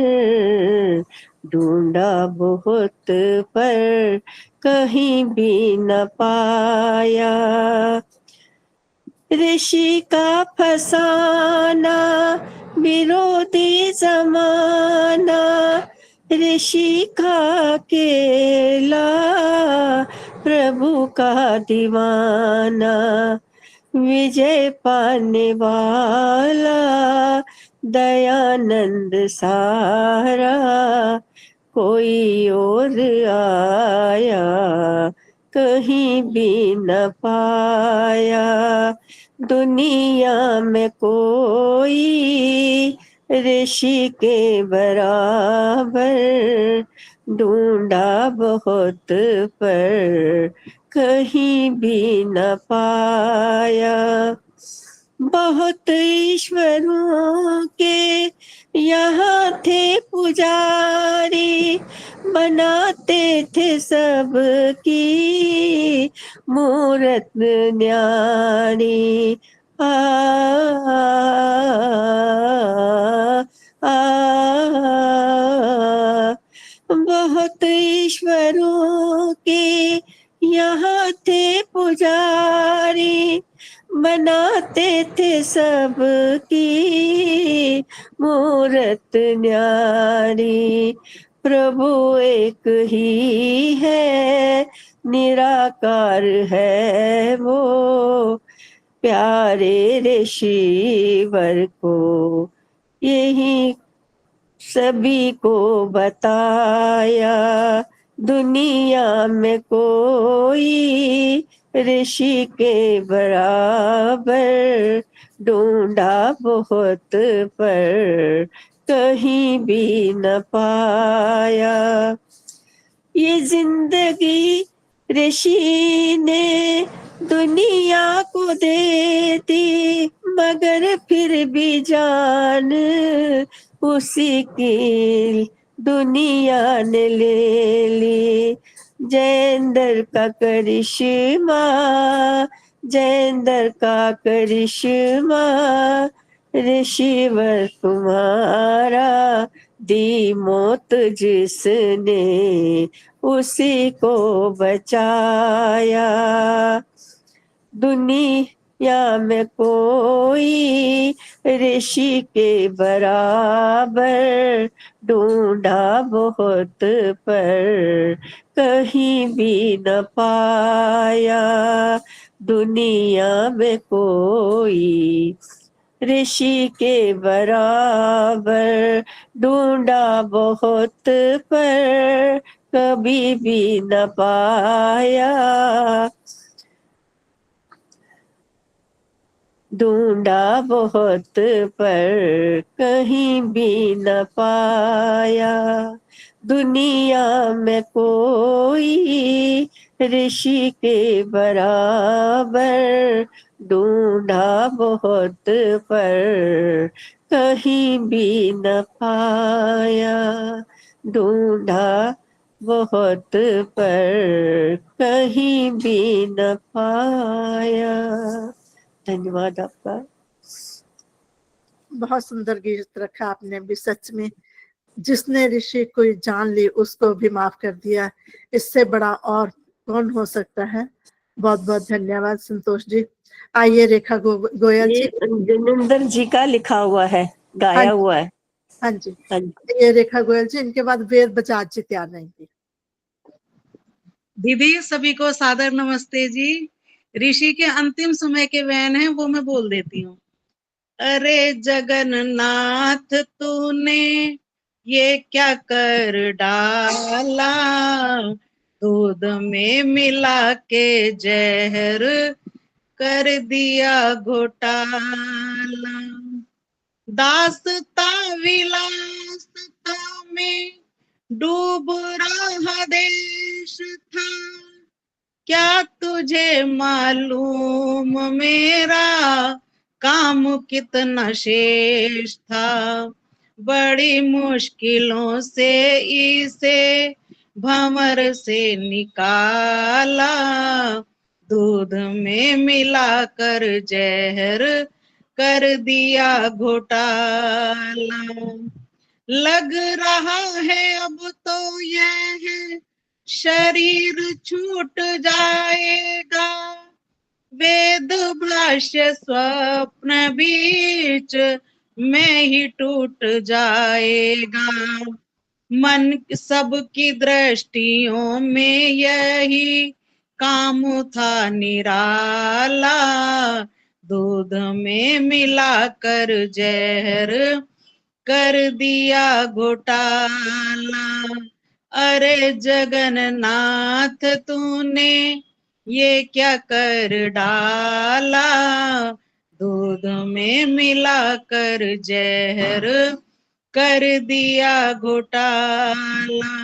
ढूंढा बहुत पर कहीं भी न पाया। ऋषि का फसाना विरोधी जमाना, ऋषि का केला प्रभु का दीवाना। विजय पाने वाला दयानंद सारा, कोई और आया कहीं भी न पाया। दुनिया में कोई ऋषि के बराबर, ढूंढा बहुत पर कहीं भी न पाया। बहुत ईश्वरों के यहाँ थे पुजारी, बनाते थे सबकी मूरत न्यारी। आ, आ, बहुत ईश्वरों के यहाँ थे पुजारी, बनाते थे सबकी मूरत न्यारी। प्रभु एक ही है, निराकार है वो, प्यारे ऋषिवर को यही सभी को बताया। दुनिया में कोई ऋषि के बराबर, ढूंढा बहुत पर कहीं भी न पाया। ये जिंदगी ऋषि ने दुनिया को दे दी, मगर फिर भी जान उसी की दुनिया ने ले ली। जयेंद्र का करिश्मा, जयेंद्र का करिश्मा, ऋषिवर तुम्हारा दी मौत जिसने, उसी को बचाया। दुनिया में कोई ऋषि के बराबर, ढूंढा बहुत पर कहीं भी न पाया। दुनिया में कोई ऋषि के बराबर, ढूंढा बहुत पर कभी भी न पाया। ढूंढा बहुत पर कहीं भी न पाया। दुनिया में कोई ऋषि के बराबर, ढूंढा बहुत पर कहीं भी न पाया। ढूंढा बहुत पर कहीं भी न पाया। धन्यवाद आपका। बहुत सुंदर गीत रखा आपने भी, सच में जिसने ऋषि को जान ली उसको भी माफ कर दिया, इससे बड़ा और कौन हो सकता है। बहुत बहुत धन्यवाद संतोष जी। आइए रेखा गोयल जी। जिनेंद्र जी का लिखा हुआ है, गाया हुआ है। हाँ जी, ये रेखा गोयल जी, इनके बाद वेद बजाज जी तैयार रहेंगे। दीदी सभी को सादर नमस्ते जी। ऋषि के अंतिम समय के वैन है वो मैं बोल देती हूँ। अरे जगन्नाथ तूने ये क्या कर डाला, दूध में मिला के जहर कर दिया घोटाला। दासता विलासता में डूब रहा देश था, क्या तुझे मालूम मेरा काम कितना शेष था। बड़ी मुश्किलों से इसे भंवर से निकाला, दूध में मिलाकर जहर कर दिया घोटाला। लग रहा है अब तो यह है शरीर छूट जाएगा, वेद भाष्य स्वप्न बीच में ही टूट जाएगा। मन सबकी दृष्टियों में यही काम था निराला, दूध में मिलाकर जहर कर दिया घोटाला। अरे जगन्नाथ तूने ये क्या कर डाला, दूध में मिलाकर जहर कर दिया घोटाला।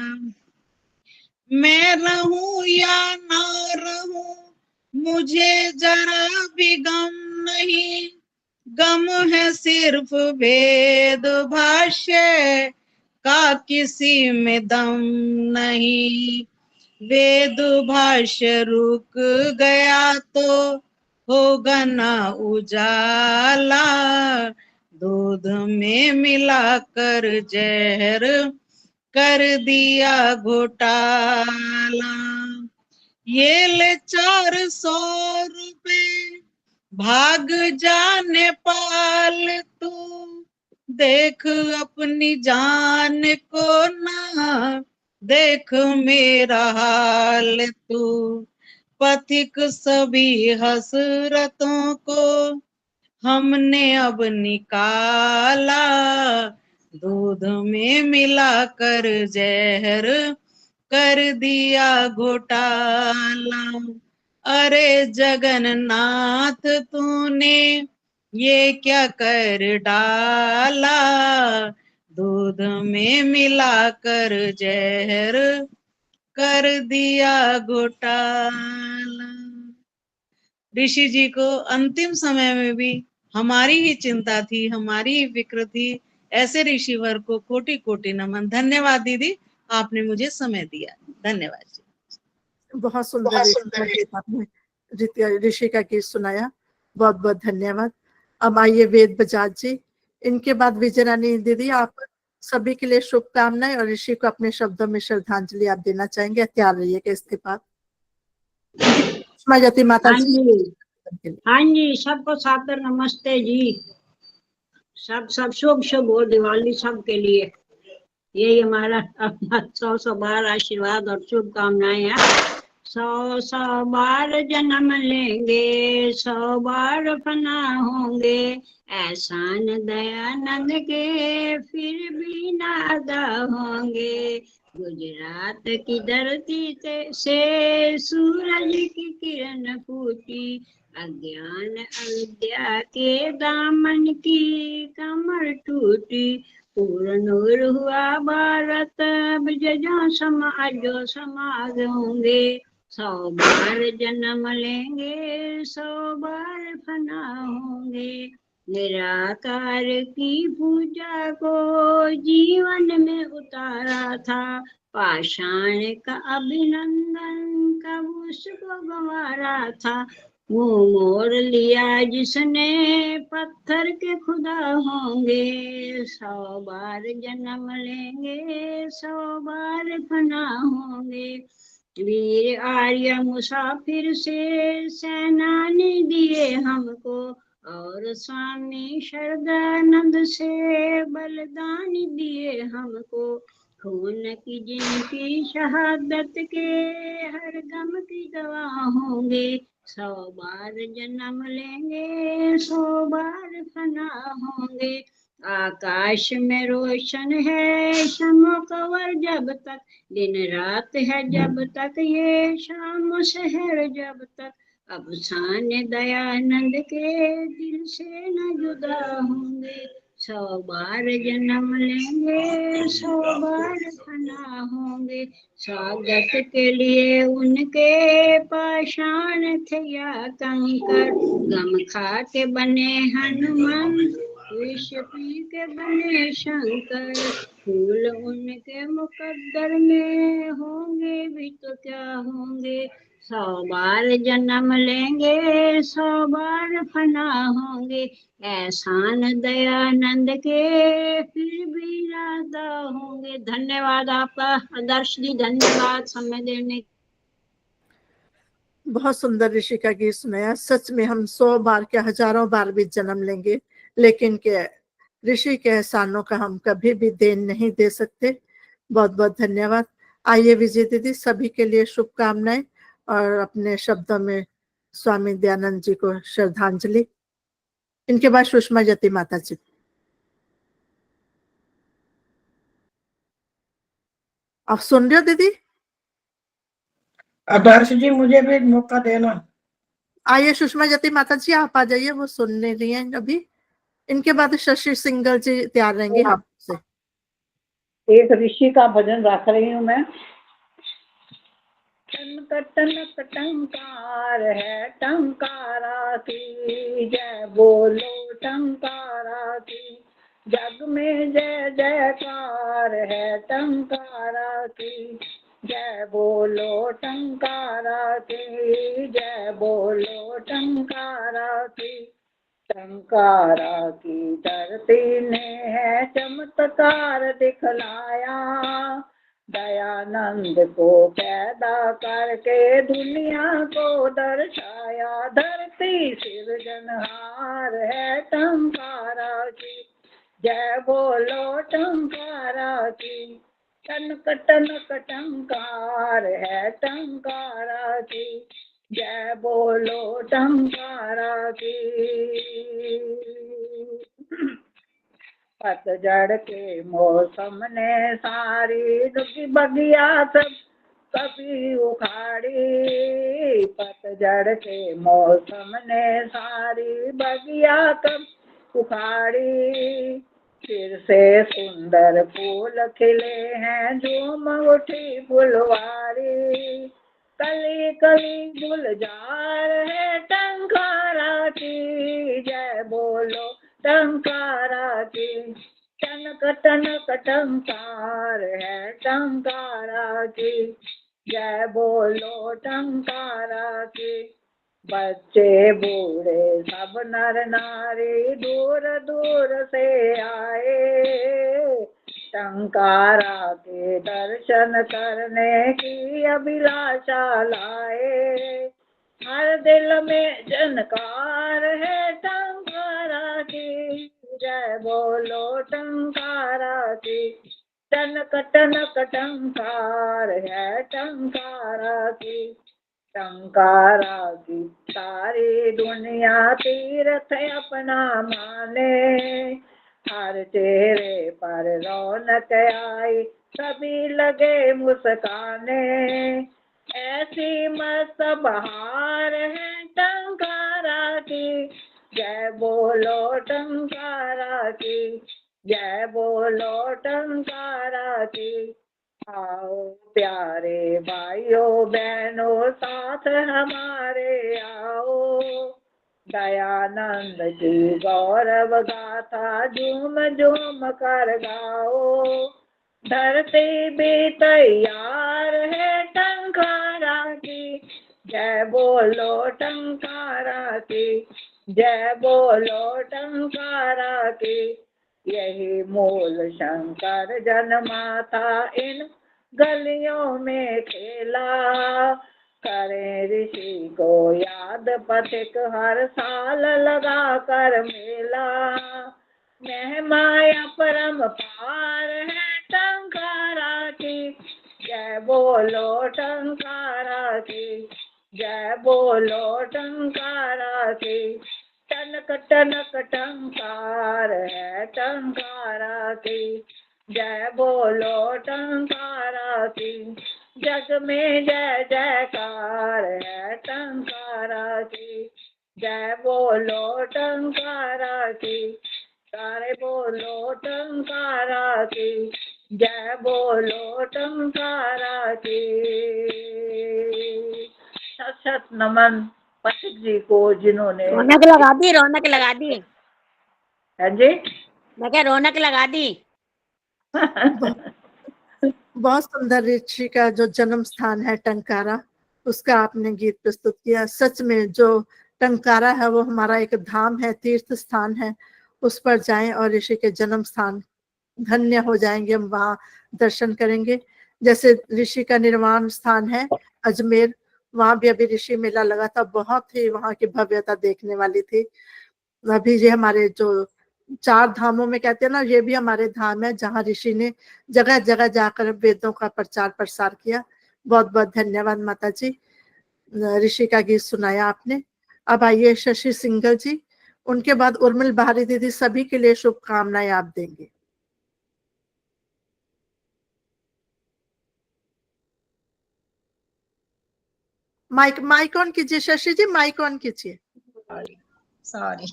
मैं रहूं या ना रहूं मुझे जरा भी गम नहीं, गम है सिर्फ वेद भाष्य का किसी में दम नहीं। वेद भाष्य रुक गया तो होगा ना उजाला, दूध में मिलाकर जहर कर दिया घोटाला। ये ले 400 रुपए भाग जा नेपाल तू, देख अपनी जान को ना देख मेरा हाल तू। पथिक सभी हसरतों को हमने अब निकाला, दूध में मिलाकर जहर कर दिया घोटाला। अरे जगन्नाथ तूने ये क्या कर डाला, दूध में मिलाकर जहर कर दिया घोटाला। ऋषि जी को अंतिम समय में भी हमारी ही चिंता थी, हमारी ही फिक्र थी। ऐसे ऋषिवर को कोटि कोटि नमन। धन्यवाद दीदी, आपने मुझे समय दिया। धन्यवाद जी। बहुत सुंदर आपने ऋषि का गीत सुनाया, बहुत बहुत धन्यवाद। अब आइए वेद बजाज जी, इनके बाद विजय रानी दीदी, आप सभी के लिए शुभकामनाएं और ऋषि को अपने शब्दों में श्रद्धांजलि आप देना चाहेंगे, तैयार रहिएगा इसके बाद। जति माता जी। हाँ जी, सबको सादर नमस्ते जी। सब शुभ शुभ हो दिवाली सबके लिए। यही हमारा 100 बार आशीर्वाद और शुभकामनाएं हैं। 100 बार जन्म लेंगे, 100 बार फना होंगे, एहसान दयानंद के फिर भी नादा होंगे। गुजरात की धरती से सूरज की किरण फूटी, अज्ञान अविद्या के दामन की कमर टूटी। पूर्ण हुआ भारत अब जो समाज होंगे, 100 बार जन्म लेंगे, 100 बार फना होंगे। निराकार की पूजा को जीवन में उतारा था, पाषाण का अभिनंदन कब उसको गंवारा था। मुंह मोड़ लिया जिसने पत्थर के खुदा होंगे, 100 बार जन्म लेंगे, 100 बार फना होंगे। वीर आर्य मुसाफिर से सेनानी दिए हमको, और स्वामी शरदानंद से बलिदान दिए हमको। खून की जिनकी शहादत के हर गम की दवा होंगे, 100 बार जन्म लेंगे, 100 बार फना होंगे। आकाश में रोशन है शमो कवर जब तक, दिन रात है जब तक ये शाम शहर जब तक। अब शान दयानंद के दिल से न जुदा होंगे, 100 बार जन्म लेंगे, 100 बार फना होंगे। स्वागत के लिए उनके पाषाण थे या कंकर, गम खा के बने हनुमान, विष पी के बने शंकर। फूल उनके मुकद्दर में होंगे भी तो क्या होंगे, 100 बार जन्म लेंगे, 100 बार फना होंगे। एहसान दयानंद के फिर भी राधा होंगे। धन्यवाद आपका आदर्श जी, धन्यवाद समय देने। बहुत सुंदर ऋषि का गीत सुनाया। सच में हम 100 बार के हजारों बार भी जन्म लेंगे, लेकिन के ऋषि के एहसानों का हम कभी भी देन नहीं दे सकते। बहुत बहुत धन्यवाद। आइए विजय दीदी, सभी के लिए शुभकामनाएं और अपने शब्दों में स्वामी दयानंद जी को श्रद्धांजलि। इनके बाद सुषमा जति माता जी। आप सुन रहे हो दीदी? आदर्श जी मुझे भी मौका देना। आइए सुषमा जति माता जी आप आ जाइए, वो सुनने रही हैं अभी। इनके बाद शशि सिंगल जी तैयार रहेंगे आपसे। एक ऋषि का भजन रख रही हूँ मैं। टनक टंकार है टंकारा की जय बोलो टंकारा की, जग में जय जयकार है टंकारा की, जय बोलो टंकारा की, जय बोलो टंकारा की। टंकारा की धरती ने है चमत्कार दिखलाया, दयानंद को पैदा करके दुनिया को दर्शाया। धरती सिरजनहार है टंकारा की, जय बोलो टंकारा की। टनक टनक टंकार है टंकारा की, जय बोलो टंकारा की। पतझड़ के मौसम ने सारी दुखी बगिया सब कभी उखाड़ी, पतझड़ के मौसम ने सारी बगिया कब उखाड़ी। फिर से सुंदर फूल खिले हैं झूम उठी फुलवारी, कली कली गुलजार है टंकारा की, जय बोलो टंकारा की। टनक टनक टंकार है टंकारा की, जय बोलो टंकारा की। बच्चे बूढ़े सब नर नारी दूर दूर से आए, टंकारा के दर्शन करने की अभिलाषा लाए। हर दिल में जनकार है टंकारा की, जय बोलो टंकारा की। टनक टनक टंकार है टंकारा की, टंकारा की सारी दुनिया तीर्थ अपना माने। हर चेहरे पर रौनक आई सभी लगे मुस्काने, ऐसी मस्त बहार है टंकारा की, जय बोलो टंकारा की, जय बोलो टंकारा की। आओ प्यारे भाइयों बहनों साथ हमारे आओ, दयानंद की गौरव गाथा झूम झूम कर गाओ। धरती भी तैयार है टंकारा की, जय बोलो टंकारा की, जय बोलो टंकारा की। यही मूल शंकर जन्मा था इन गलियों में खेला, करें ऋषि को याद पथिक हर साल लगा कर मेला। महमाया परम पार है टंकारा की, जय बोलो टंकारा की, जय बोलो टंकारा की। टनक टनक टंकार है टंकारा की, जय बोलो टंकारा की। जग में जय जयकार है टंकारा की, जय बोलो टंकारा की। सारे बोलो टंकारा की, जय बोलो टंकारा की। सत सत नमन पथिक जी को जिन्होंने रौनक लगा दी, रौनक लगा दी। है जी, मैं क्या रौनक लगा दी। बहुत सुंदर ऋषि का जो जन्म स्थान है टंकारा, उसका आपने गीत प्रस्तुत किया। सच में जो टंकारा है वो हमारा एक धाम है, तीर्थ स्थान है। उस पर जाएं और ऋषि के जन्म स्थान धन्य हो जाएंगे, हम वहाँ दर्शन करेंगे। जैसे ऋषि का निर्वाण स्थान है अजमेर, वहां भी अभी ऋषि मेला लगा था, बहुत ही वहां की भव्यता देखने वाली थी। अभी ये हमारे जो 4 धामों में कहते हैं ना, ये भी हमारे धाम है जहाँ ऋषि ने जगह जगह जाकर वेदों का प्रचार प्रसार किया। बहुत बहुत धन्यवाद माता जी, ऋषि का गीत सुनाया आपने। अब आइए शशि सिंगल जी, उनके बाद उर्मिल बहारी दीदी, सभी के लिए शुभकामनाएं आप देंगे। माइक ऑन कीजिए शशि जी, माइक ऑन कीजिए। सॉरी।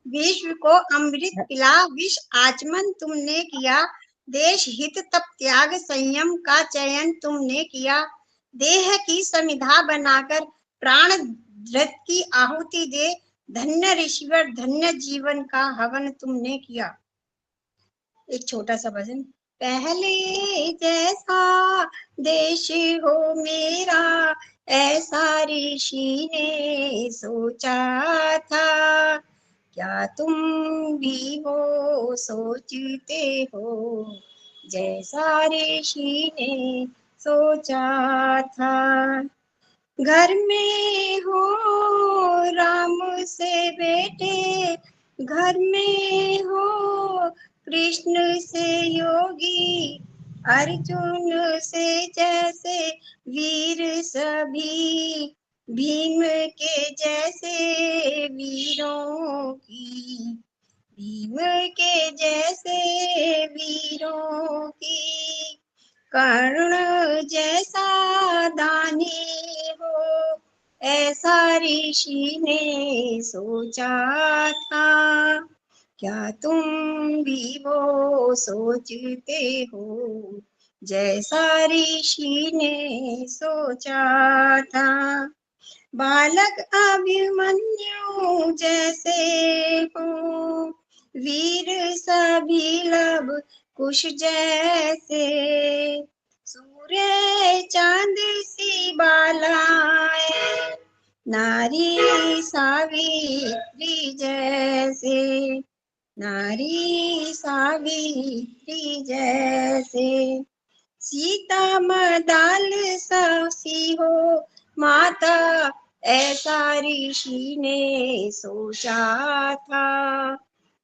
विश्व को अमृत पिला विष आचमन तुमने किया, देश हित तप त्याग संयम का चयन तुमने किया, देह की समिधा बनाकर प्राण धृत की आहुति दे, धन्य ऋषिवर धन्य जीवन का हवन तुमने किया। एक छोटा सा भजन। पहले जैसा देश हो मेरा ऐसा ऋषि ने सोचा था, क्या तुम भी वो सोचते हो जैसा ऋषि ने सोचा था। घर में हो राम से बेटे, घर में हो कृष्ण से योगी, अर्जुन से जैसे वीर सभी, भीम के जैसे वीरों की, भीम के जैसे वीरों की, कर्ण जैसा दानी हो ऐसा ऋषि ने सोचा था, क्या तुम भी वो सोचते हो जैसा ऋषि ने सोचा था। बालक अभिमन्यु जैसे हो वीर सभी लब कुश जैसे, सूर्य चांद सी बालाएं नारी सावित्री जैसे, नारी सावित्री जैसे, सीता मदाल सी हो माता ऐसा ऋषि ने सोचा था,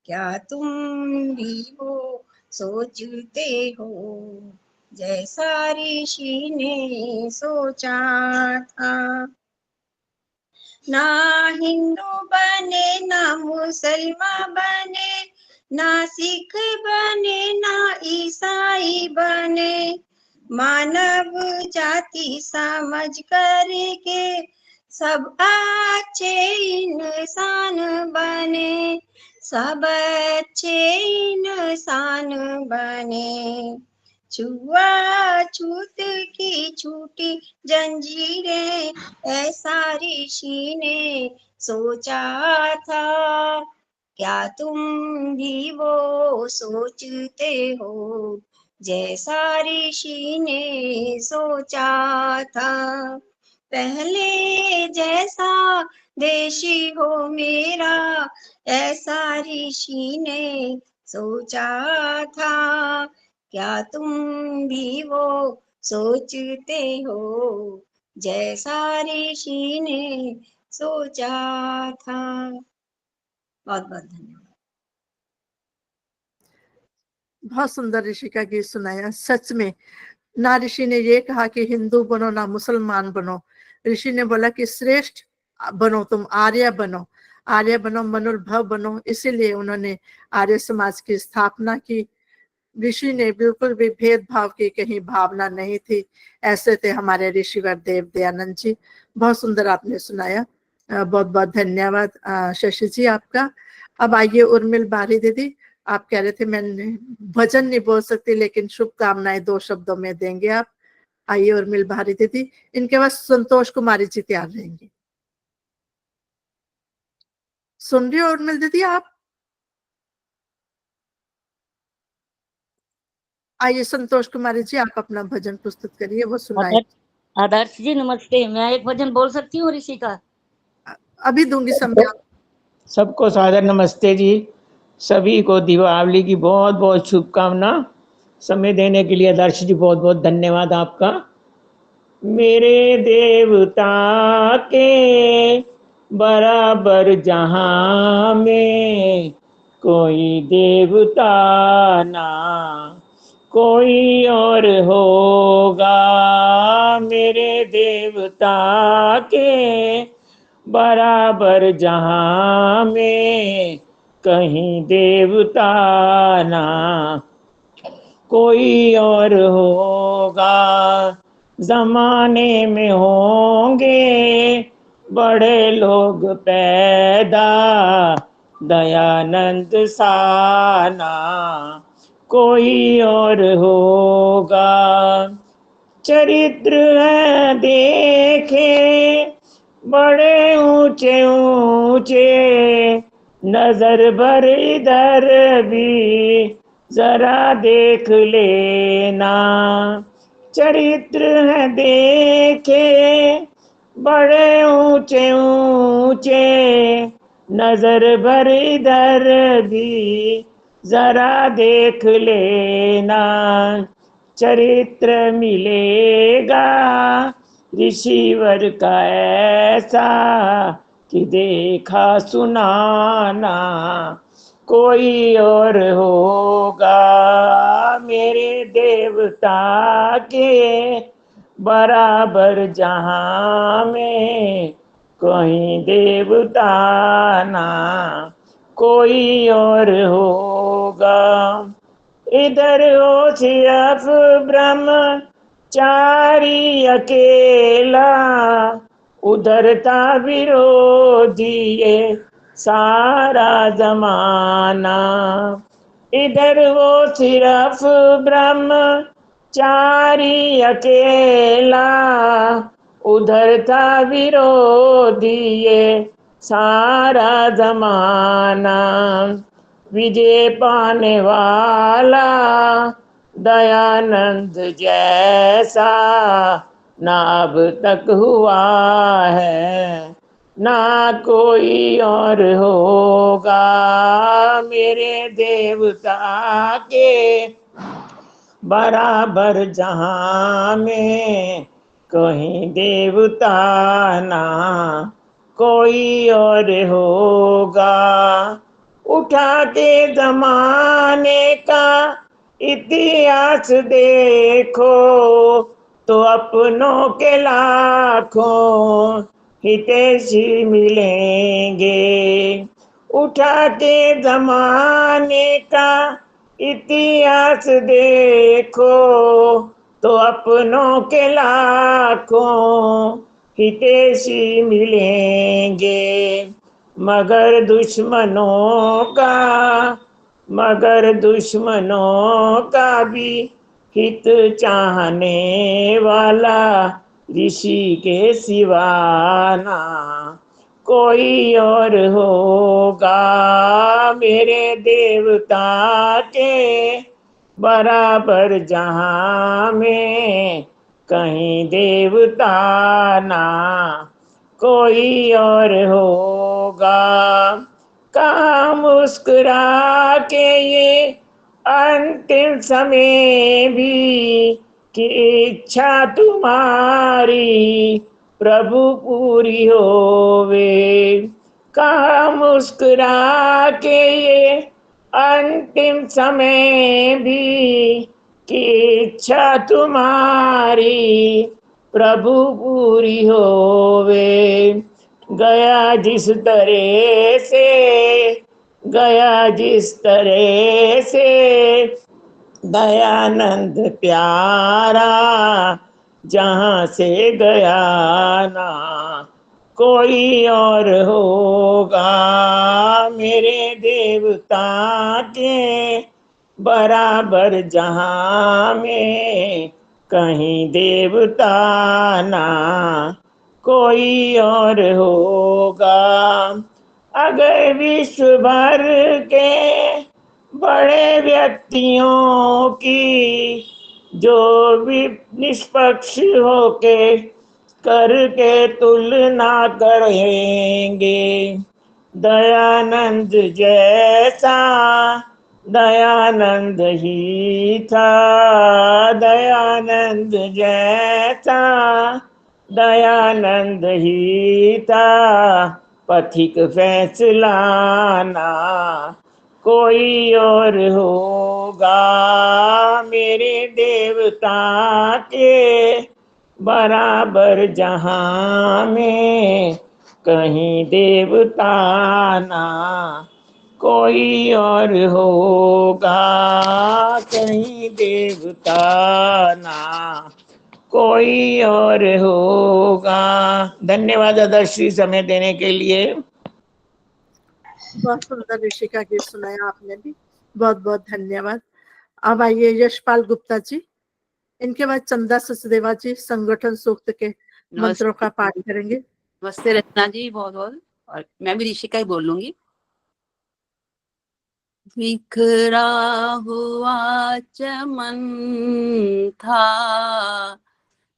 क्या तुम भी वो सोचते हो जैसा ऋषि ने सोचा था। ना हिंदू बने ना मुसलमान बने, ना सिख बने ना ईसाई बने, मानव जाति समझ करके सब अच्छे इंसान बने, सब अच्छे इंसान बने। छुआछूत की छूटी जंजीरें ऐसा ऋषि ने सोचा था, क्या तुम भी वो सोचते हो जैसा ऋषि ने सोचा था। पहले जैसा देशी हो मेरा ऐसा ऋषि ने सोचा था, क्या तुम भी वो सोचते हो जैसा ऋषि ने सोचा था। बहुत बहुत धन्यवाद। बहुत सुंदर ऋषि का गीत सुनाया। सच में ना ऋषि ने ये कहा कि हिंदू बनो ना मुसलमान बनो, ऋषि ने बोला कि श्रेष्ठ बनो, तुम आर्य बनो, आर्य बनो, मनुर्भव बनो। इसीलिए उन्होंने आर्य समाज की स्थापना की। ऋषि ने बिल्कुल भी भेदभाव की कहीं भावना नहीं थी। ऐसे थे हमारे ऋषिवर देव दयानंद जी। बहुत सुंदर आपने सुनाया, बहुत बहुत धन्यवाद शशि जी आपका। अब आइए उर्मिल बारी दीदी, आप कह रहे थे मैंने भजन नहीं बोल सकती लेकिन शुभकामनाएं 2 शब्दों में देंगे आप। आइए उर्मिल बारी दीदी, इनके बाद संतोष कुमारी जी तैयार रहेंगी। सुन रही हो उर्मिल दीदी आप? आइए संतोष कुमारी जी, आप अपना भजन प्रस्तुत करिए, वो सुनाए। आदर्श जी नमस्ते, मैं एक भजन बोल सकती हूँ ऋषि का? अभी दूंगी समय। सबको सादर नमस्ते जी। सभी को दीपावली की बहुत बहुत शुभकामना। समय देने के लिए आदर्श जी बहुत बहुत धन्यवाद आपका। मेरे देवता के बराबर जहां में कोई देवता ना कोई और होगा, मेरे देवता के बराबर जहां में कहीं देवता ना कोई और होगा। जमाने में होंगे बड़े लोग पैदा, दयानंद साना कोई और होगा। चरित्र है देखे बड़े ऊंचे ऊंचे, नजर भर इधर भी जरा देख लेना। चरित्र है देखे बड़े ऊंचे ऊंचे, नजर भर इधर भी जरा देख लेना। चरित्र मिलेगा ऋषिवर का ऐसा कि देखा सुनाना कोई और होगा। मेरे देवता के बराबर जहां में कोई देवता ना कोई और होगा। इधर हो सिर्फ ब्रह्मचारी अकेला, उधर था विरोधी ये सारा जमाना। इधर वो सिर्फ ब्रह्मचारी अकेला, उधर था विरोधी ये सारा जमाना। विजय पाने वाला दयानंद जैसा ना अब तक हुआ है, ना कोई और होगा। मेरे देवता के बराबर जहां में कहीं देवता ना कोई और होगा। उठा के जमाने का इतिहास देखो तो अपनों के लाखों हितैषी मिलेंगे। उठा के जमाने का इतिहास देखो तो अपनों के लाखों हितैषी मिलेंगे। मगर दुश्मनों का भी हित चाहने वाला ऋषि के सिवा ना कोई और होगा। मेरे देवता के बराबर जहां में कहीं देवता ना कोई और होगा। कहाँ मुस्कुरा के ये अंतिम समय भी कि इच्छा तुम्हारी प्रभु पूरी होवे। कहाँ मुस्कुरा के ये अंतिम समय भी कि इच्छा तुम्हारी प्रभु पूरी होवे। गया जिस तरह से दयानंद प्यारा, जहां से गया ना कोई और होगा। मेरे देवता के बराबर जहां में कहीं देवता ना कोई और होगा। अगर विश्व भर के बड़े व्यक्तियों की जो भी निष्पक्ष होके करके तुलना करेंगे, दयानंद जैसा दयानंद ही था। दयानंद जैसा दयानंद ही था। पथिक फैसला ना कोई और होगा। मेरे देवता के बराबर जहां में कहीं देवता ना कोई और होगा। कहीं देवता ना कोई और होगा। धन्यवाद आदर्शी समय देने के लिए। बहुत सुंदर ऋषि का गीत सुनाया आपने भी, बहुत बहुत धन्यवाद। अब आइए यशपाल गुप्ता जी, इनके बाद चंदा सचदेवा जी संगठन सूक्त के मंत्रों का पाठ करेंगे। नमस्ते रचना जी, बहुत बहुत। और मैं भी ऋषि का ही बोल लूंगी। बिखरा हुआ चमन था,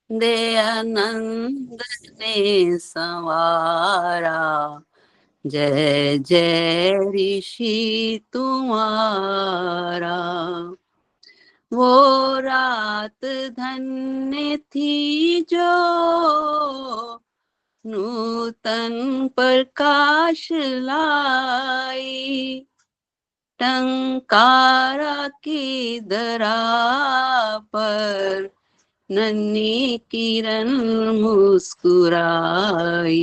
दयानंद ने संवारा, जय जय ऋषि तुम्हारा। वो रात धन्य थी जो नूतन प्रकाश लाई, टंकारा की दरा पर नन्ही किरण मुस्कुराई,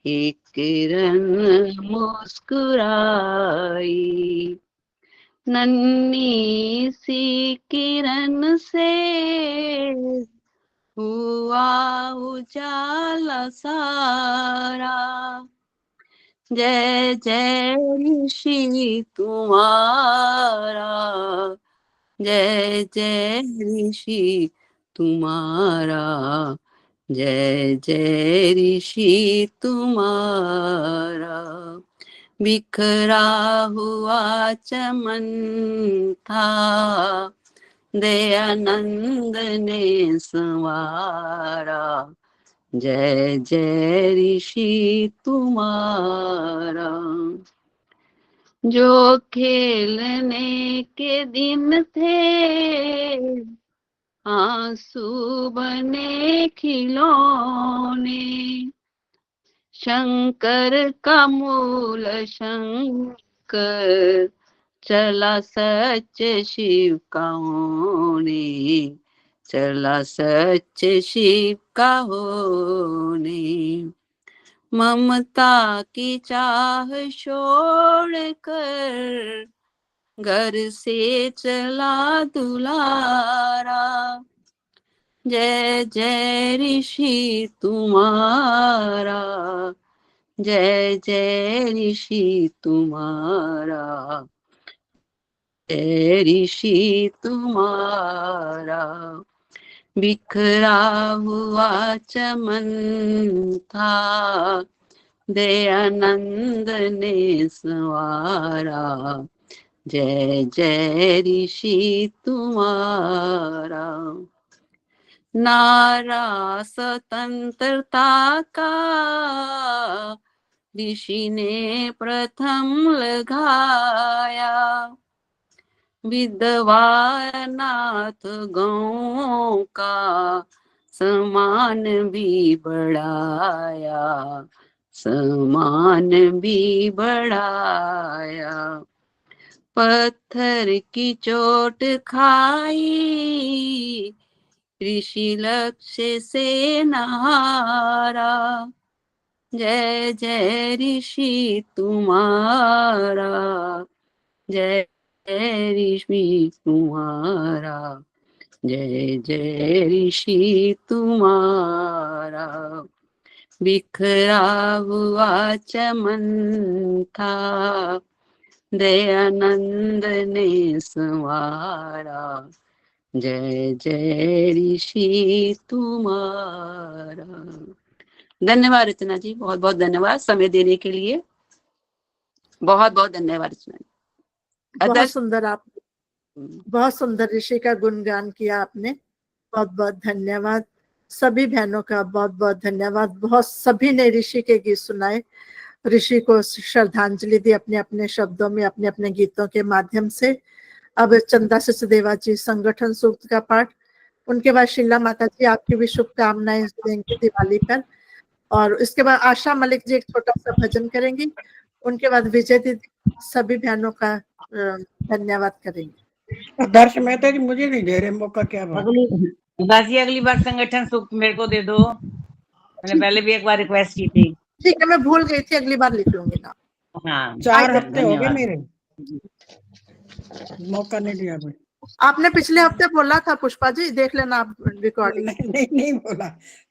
एक किरण मुस्कुराई। नन्ही सी किरण से हुआ उजाला सारा, जय जय ऋषि तुम्हारा, जय जय ऋषि तुम्हारा, जय जय ऋषि तुम्हारा। बिखरा हुआ चमन था, दयानंद ने संवारा, जय जय ऋषि तुम्हारा। जो खेलने के दिन थे, आंसू बने खिलौने, शंकर का मूल शंकर चला सच शिव का होने, चला सच शिव का होने। ममता की चाह छोड़ कर घर से चला दुलारा, जय जय ऋषि तुम्हारा, जय जय ऋषि तुम्हारा, जय ऋषि तुम्हारा। बिखरा हुआ चमन था, दयानंद ने संवारा, जय जय ऋषि तुम्हारा। नारा स्वतंत्रता का ऋषि ने प्रथम लगाया, विधवा नाथ गौ का सम्मान भी बढ़ाया, सम्मान भी बढ़ाया। पत्थर की चोट खाई, ऋषि लक्ष्य से नहारा, जय जय ऋषि तुम्हारा, जय जय ऋषि तुम्हारा, जय जय ऋषि तुम्हारा। बिखरा हुआ चमन था, दयानंद ने संवारा, जय जय ऋषि तुम्हारा। धन्यवाद रचना जी, बहुत बहुत धन्यवाद समय देने के लिए, बहुत बहुत धन्यवाद रचना जी। बहुत सुंदर, आप बहुत सुंदर ऋषि का गुणगान किया आपने, बहुत बहुत धन्यवाद। सभी बहनों का बहुत बहुत धन्यवाद। बहुत सभी ने ऋषि के गीत सुनाए, ऋषि को श्रद्धांजलि दी अपने अपने शब्दों में, अपने अपने गीतों के माध्यम से। अब चंदा सचदेवा जी संगठन सूक्त का पाठ, उनके बाद शीला माता जी आपकी भी शुभकामनाएं देंगे दिवाली पर, और इसके बाद आशा मलिक जी एक छोटा सा भजन करेंगी, उनके बाद विजय दीदी सभी बहनों का धन्यवाद करेंगे। दर्श मेहता जी मुझे नहीं दे रहे मौका, क्या बात? अगली बार संगठन सूक्त मेरे को दे दो, मैंने पहले भी एक बार रिक्वेस्ट की थी। ठीक है, मैं भूल गई थी, अगली बार लिख लूंगी ना। हाँ, 4 हफ्ते हो गए मेरे, मौका नहीं दिया भाई। आपने पिछले हफ्ते बोला था पुष्पा जी, देख लेना आप रिकॉर्डिंग।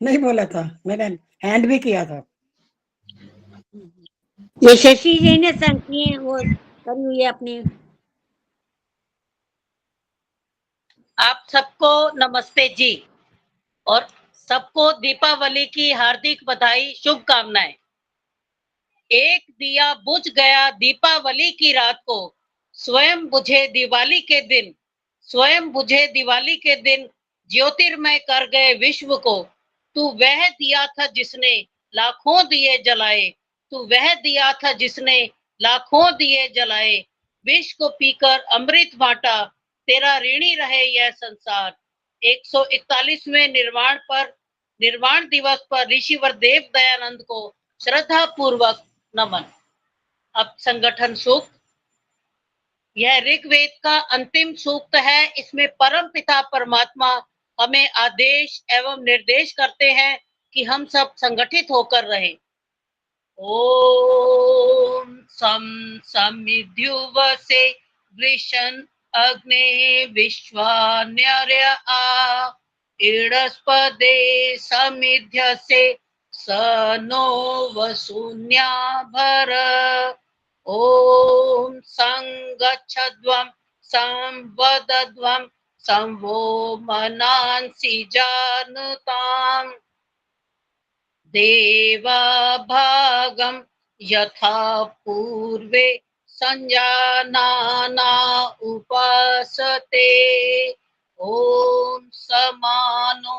नहीं बोला था, मैंने हैंड भी किया था। ये शशि जी ने संग किए वो करी हुई है अपनी। आप सबको नमस्ते जी, और सबको दीपावली की हार्दिक बधाई, शुभकामनाएं। एक दिया बुझ गया दीपावली की रात को, स्वयं बुझे दिवाली के दिन, स्वयं बुझे दिवाली के दिन, ज्योतिर्मय कर गए विश्व को। तू वह दिया था जिसने लाखों दिए जलाए, तू वह दिया था जिसने लाखों दिए जलाए, विष को पीकर अमृत बांटा, तेरा ऋणी रहे यह संसार। 141वें निर्वाण दिवस पर ऋषिवर देव दयानंद को श्रद्धा पूर्वक नमन। अब संगठन सूक्त, यह ऋग्वेद का अंतिम सूक्त है। इसमें परम पिता परमात्मा हमें आदेश एवं निर्देश करते हैं कि हम सब संगठित होकर रहें। ओम सम समिद्युवसे वृषण अग्ने विश्वान्यर्य आ इडस्पदे समिध्यसे स नो वसून्या भर। ओम संगच्छध्वं संवदध्वं संवो मनांसि जानताम् देवा भागं यथा पूर्वे संजानाना उपासते। ओम समानो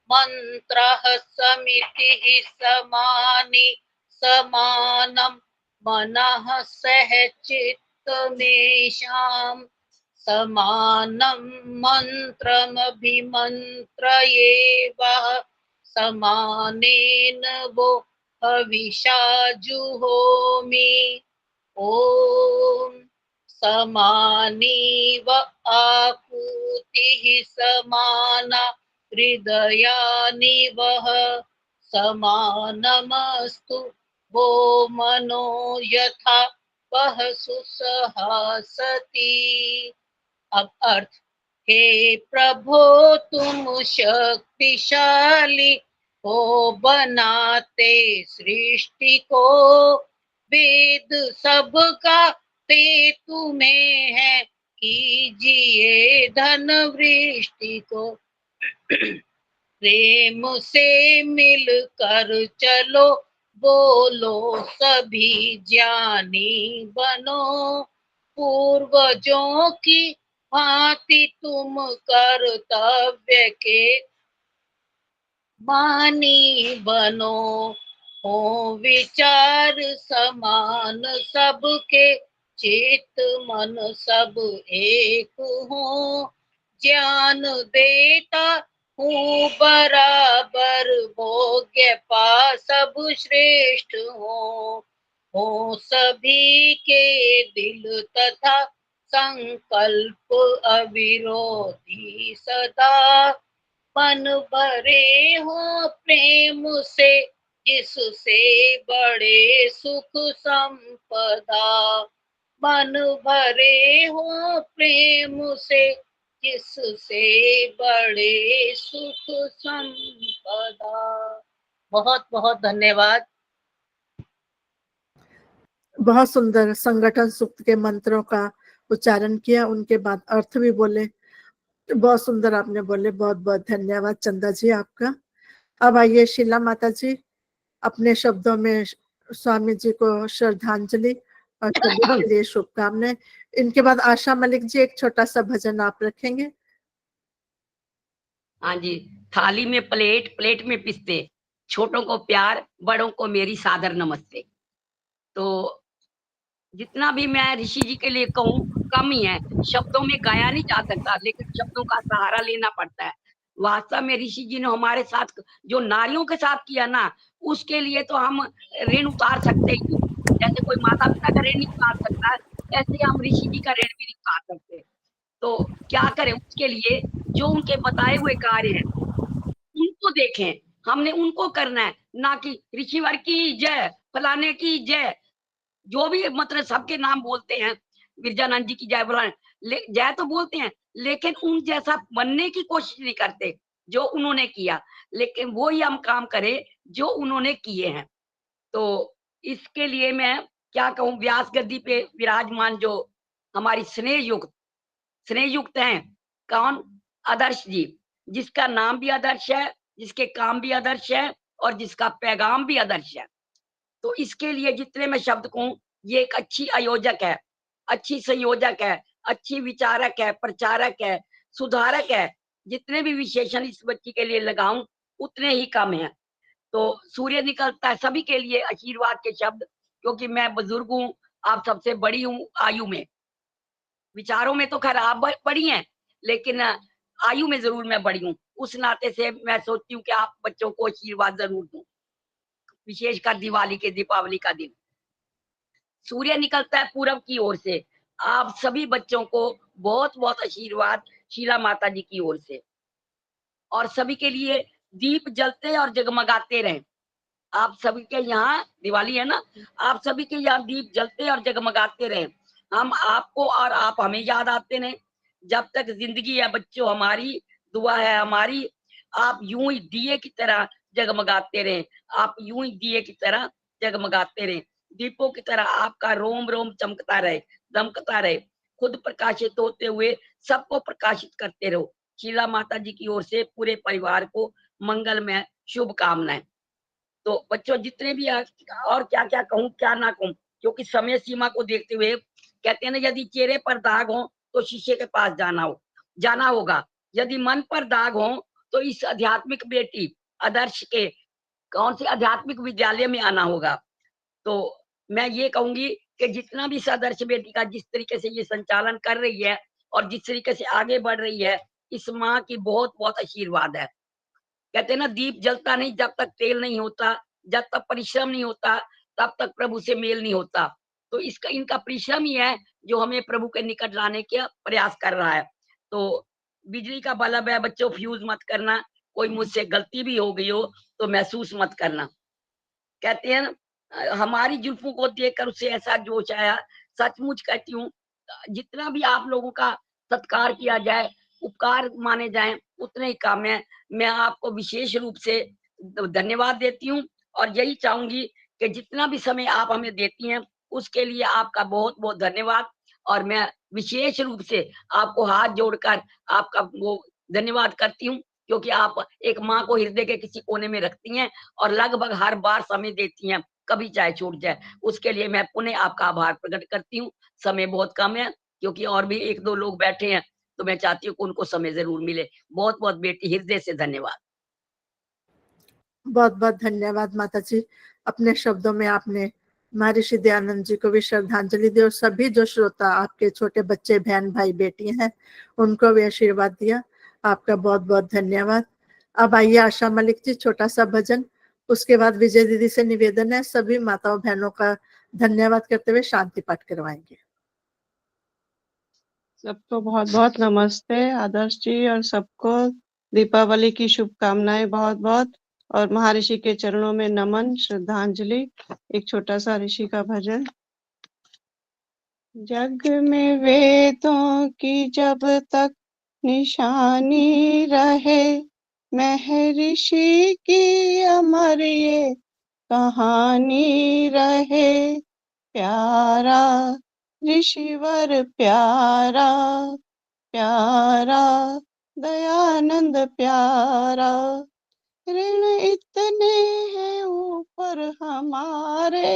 मंत्रः समितिः समानि समानं मनः सह चित्तमेषां समानं मंत्रमभिमन्त्रयेवः समानेन वो हविषा जुहोमि। ओम समानीव आपूतिः समाना हृदयानि वः समानमस्तु वो मनो यथा वह सुसहासति। अब अर्थ, हे प्रभो तुम शक्तिशाली हो, बनाते सृष्टि को, वेद सबका ते तुम्हें है, कीजिए धन वृष्टि को। प्रेम से मिलकर चलो, बोलो सभी ज्ञानी बनो, पूर्वजों की भांति तुम कर्तव्य के मानी बनो। हो विचार समान सबके, चित मन सब एक हो, ज्ञान देता हूँ बराबर, भोग्य पा सब श्रेष्ठ हो सभी के दिल तथा संकल्प अविरोधी सदा, मन भरे हो प्रेम से, जिससे बड़े सुख संपदा, मन भरे हो प्रेम से, जिससे बड़े सुख संपदा। बहुत बहुत धन्यवाद। बहुत सुंदर संगठन सूक्त के मंत्रों का उच्चारण किया, उनके बाद अर्थ भी बोले, बहुत सुंदर आपने बोले। बहुत बहुत धन्यवाद चंदा जी आपका। अब आइए शीला माता जी, अपने शब्दों में स्वामी जी को श्रद्धांजलि और सभी के लिए शुभकामनाएं। इनके बाद आशा मलिक जी एक छोटा सा भजन आप रखेंगे। हाँ जी, थाली में प्लेट, प्लेट में पिस्ते, छोटों को प्यार, बड़ों को मेरी सादर नमस्ते। तो जितना भी मैं ऋषि जी के लिए कहूँ कम ही है, शब्दों में गाया नहीं जा सकता, लेकिन शब्दों का सहारा लेना पड़ता है। वास्तव में ऋषि जी ने हमारे साथ जो नारियों के साथ किया ना, उसके लिए तो हम ऋण उतार सकते ही। जैसे कोई माता पिता का ऋण नहीं उतार सकता, ऐसे हम ऋषि जी का ऋण भी नहीं उतार सकते। तो क्या करें, उसके लिए जो उनके बताए हुए कार्य हैं उनको देखें, हमने उनको करना है, ना कि ऋषिवर की जय, फलाने की जय, जो भी मतलब सबके नाम बोलते हैं, गिरजानंद जी की जय बुलाने, जय तो बोलते हैं, लेकिन उन जैसा बनने की कोशिश नहीं करते जो उन्होंने किया, लेकिन वो ही हम काम करें जो उन्होंने किए हैं। तो इसके लिए मैं क्या कहूँ, व्यास गद्दी पे विराजमान जो हमारी स्नेह युक्त हैं, कौन? आदर्श जी, जिसका नाम भी आदर्श है, जिसके काम भी आदर्श है और जिसका पैगाम भी आदर्श है। तो इसके लिए जितने मैं शब्द कहूँ, ये एक अच्छी आयोजक है, अच्छी संयोजक है, अच्छी विचारक है, प्रचारक है, सुधारक है। जितने भी विशेषण इस बच्ची के लिए लगाऊं उतने ही कम हैं। तो सूर्य निकलता है सभी के लिए आशीर्वाद के शब्द, क्योंकि मैं बुजुर्ग हूँ, आप सबसे बड़ी हूँ आयु में, विचारों में तो खैर आप बड़ी हैं, लेकिन आयु में जरूर मैं बड़ी हूँ। उस नाते से मैं सोचती हूँ कि आप बच्चों को आशीर्वाद जरूर दूं, विशेषकर दिवाली के, दीपावली का दिन। सूर्य निकलता है पूरब की ओर से, आप सभी बच्चों को बहुत बहुत आशीर्वाद शीला माता जी की ओर से, और सभी के लिए दीप जलते और जगमगाते रहें। आप सभी के यहाँ दिवाली है ना, आप सभी के यहाँ दीप जलते और जगमगाते रहे। हम आपको और आप हमें याद आते रहे। जब तक जिंदगी है बच्चों, हमारी दुआ है हमारी, आप यूं ही दिए की तरह जगमगाते रहे, आप यूं ही दिए की तरह जगमगाते रहे, दीपों की तरह आपका रोम रोम चमकता रहे, दमकता रहे, खुद प्रकाशित होते हुए सबको प्रकाशित करते रहो। शीला माता जी की ओर से पूरे परिवार को मंगलमय शुभकामनाएं। तो बच्चों जितने भी और क्या क्या कहूँ क्या ना कहूँ, क्योंकि समय सीमा को देखते हुए कहते हैं ना, यदि चेहरे पर दाग हो तो शीशे के पास जाना होगा, यदि मन पर दाग हो तो इस आध्यात्मिक बेटी आदर्श के कौन से आध्यात्मिक विद्यालय में आना होगा। तो मैं ये कहूंगी कि जितना भी इस आदर्श बेटी का जिस तरीके से ये संचालन कर रही है और जिस तरीके से आगे बढ़ रही है, इस माँ की बहुत बहुत आशीर्वाद है। कहते हैं ना, दीप जलता नहीं जब तक तेल नहीं होता, जब तक परिश्रम नहीं होता तब तक प्रभु से मेल नहीं होता। तो इसका इनका परिश्रम ही है जो हमें प्रभु के निकट लाने का प्रयास कर रहा है। तो बिजली का बल्ब है बच्चों, फ्यूज मत करना, कोई मुझसे गलती भी हो गई हो तो महसूस मत करना। कहते हैं हमारी जुल्फों को देखकर उसे ऐसा जोश आया, सचमुच कहती हूँ, जितना भी आप लोगों का सत्कार किया जाए, उपकार माने जाएं, उतने ही काम है। मैं आपको विशेष रूप से धन्यवाद देती हूँ और यही चाहूंगी कि जितना भी समय आप हमें देती हैं उसके लिए आपका बहुत बहुत धन्यवाद। और मैं विशेष रूप से आपको हाथ जोड़कर आपका वो धन्यवाद करती हूँ, क्योंकि आप एक माँ को हृदय के किसी कोने में रखती हैं और लगभग हर बार समय देती हैं, कभी चाहे छूट जाए। उसके लिए मैं पुनः आपका आभार प्रकट करती हूँ। समय बहुत कम है क्योंकि और भी एक दो लोग बैठे हैं, तो मैं चाहती हूँ कि उनको समय जरूर मिले। बहुत बहुत बेटी हृदय से धन्यवाद। बहुत बहुत धन्यवाद माता जी। अपने शब्दों में आपने महर्षि दयानंद जी को भी श्रद्धांजलि दी और सभी जो श्रोता आपके छोटे बच्चे, बहन, भाई, बेटी हैं, उनको भी आशीर्वाद दिया। आपका बहुत बहुत धन्यवाद। अब आइए आशा मलिक जी, छोटा सा भजन, उसके बाद विजय दीदी से निवेदन है सभी माताओं बहनों का धन्यवाद करते हुए शांति पाठ करवाएंगे। सबको बहुत बहुत नमस्ते आदर्श जी, और सबको दीपावली की शुभकामनाएं बहुत बहुत, और महर्षि के चरणों में नमन, श्रद्धांजलि। एक छोटा सा ऋषि का भजन। जग में वेदों की जब तक निशानी रहे, महर्षि की अमर ये कहानी रहे। प्यारा ऋषिवर प्यारा, प्यारा दयानंद प्यारा, ऋण इतने हैं ऊपर हमारे,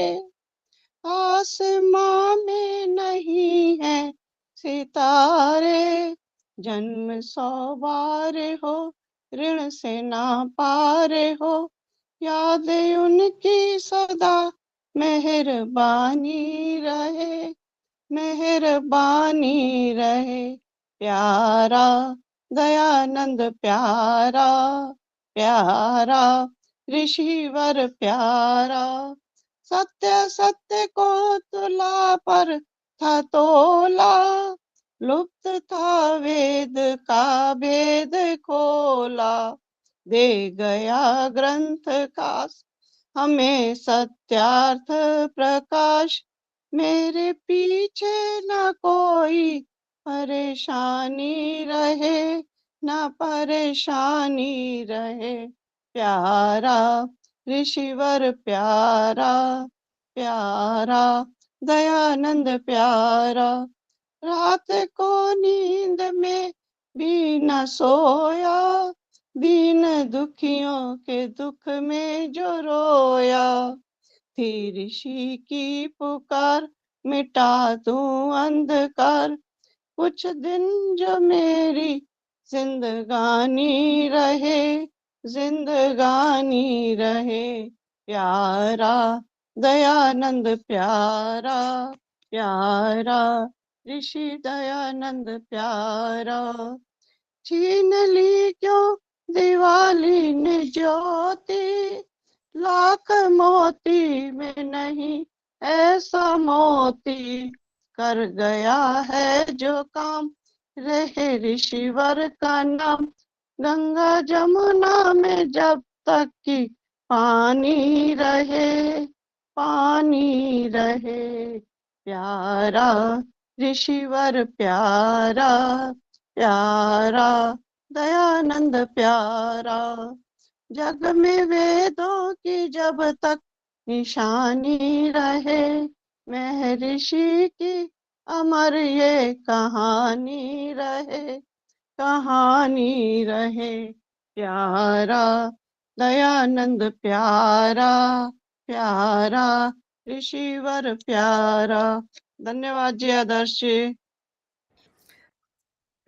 आसमां में नहीं है सितारे। जन्म 100 बार हो, ऋण से ना पार हो, याद उनकी सदा मेहरबानी रहे, मेहरबानी रहे। प्यारा दयानंद प्यारा, प्यारा ऋषिवर प्यारा। सत्य सत्य को तुला पर था तोला, लुप्त था वेद का भेद खोला। दे गया ग्रंथ का हमें सत्यार्थ प्रकाश, मेरे पीछे न कोई परेशानी रहे ना परेशानी रहे, प्यारा ऋषिवर प्यारा प्यारा दयानंद प्यारा। रात को नींद में भी न सोया, दीन दुखियों के दुख में जो रोया। थी ऋषि की पुकार मिटा दूं अंधकार, कुछ दिन जो मेरी जिंदगानी रहे, जिंदगानी रहे। प्यारा दयानंद प्यारा प्यारा ऋषि दयानंद प्यारा। छीन ली क्यों दिवाली ने ज्योति, लाख मोती में नहीं ऐसा मोती। कर गया है जो काम रहे ऋषिवर का नाम, गंगा जमुना में जब तक की पानी रहे, पानी रहे। प्यारा ऋषिवर प्यारा प्यारा दयानंद प्यारा। जग में वेदों की जब तक निशानी रहे, महर्षि की अमर ये कहानी रहे, कहानी रहे। प्यारा दयानंद प्यारा प्यारा ऋषिवर प्यारा। धन्यवाद जी आदर्श जी।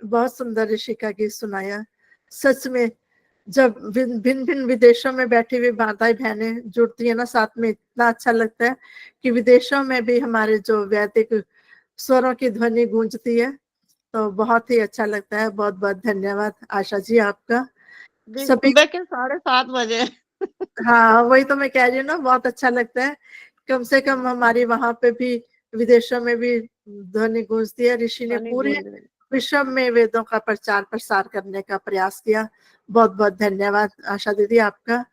बहुत सुंदर ऋषि का गीत सुनाया। सच में जब भिन्न भिन्न विदेशों में बैठी हुई माताएं बहनें जुड़ती है ना साथ में, इतना अच्छा लगता है कि विदेशों में भी हमारे जो वैदिक स्वरों की ध्वनि गूंजती है, तो बहुत ही अच्छा लगता है। बहुत बहुत धन्यवाद आशा जी आपका। सभी सुबह के 7:30 बजे। हाँ वही तो मैं कह रही हूँ ना, बहुत अच्छा लगता है। कम से कम हमारी वहां पे भी विदेशों में भी ध्वनि गूंजती है। ऋषि ने पूरे विश्व में वेदों का प्रचार प्रसार करने का प्रयास किया। बहुत बहुत धन्यवाद आशा दीदी आपका।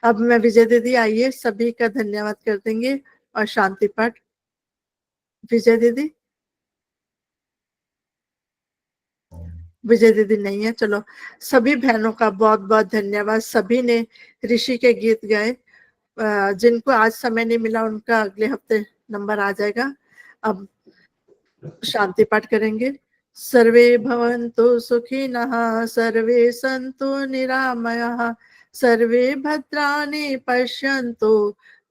अब मैं विजय दीदी, आइए सभी का धन्यवाद कर देंगे और शांति पाठ। विजय दीदी, विजय दीदी नहीं है, चलो सभी बहनों का बहुत बहुत धन्यवाद। सभी ने ऋषि के गीत गाए। जिनको आज समय नहीं मिला उनका अगले हफ्ते नंबर आ जाएगा। अब शांति पाठ करेंगे। सर्वे भवन्तु सुखिनः, सर्वे सन्तु निरामयाः, सर्वे भद्राणि पश्यन्तु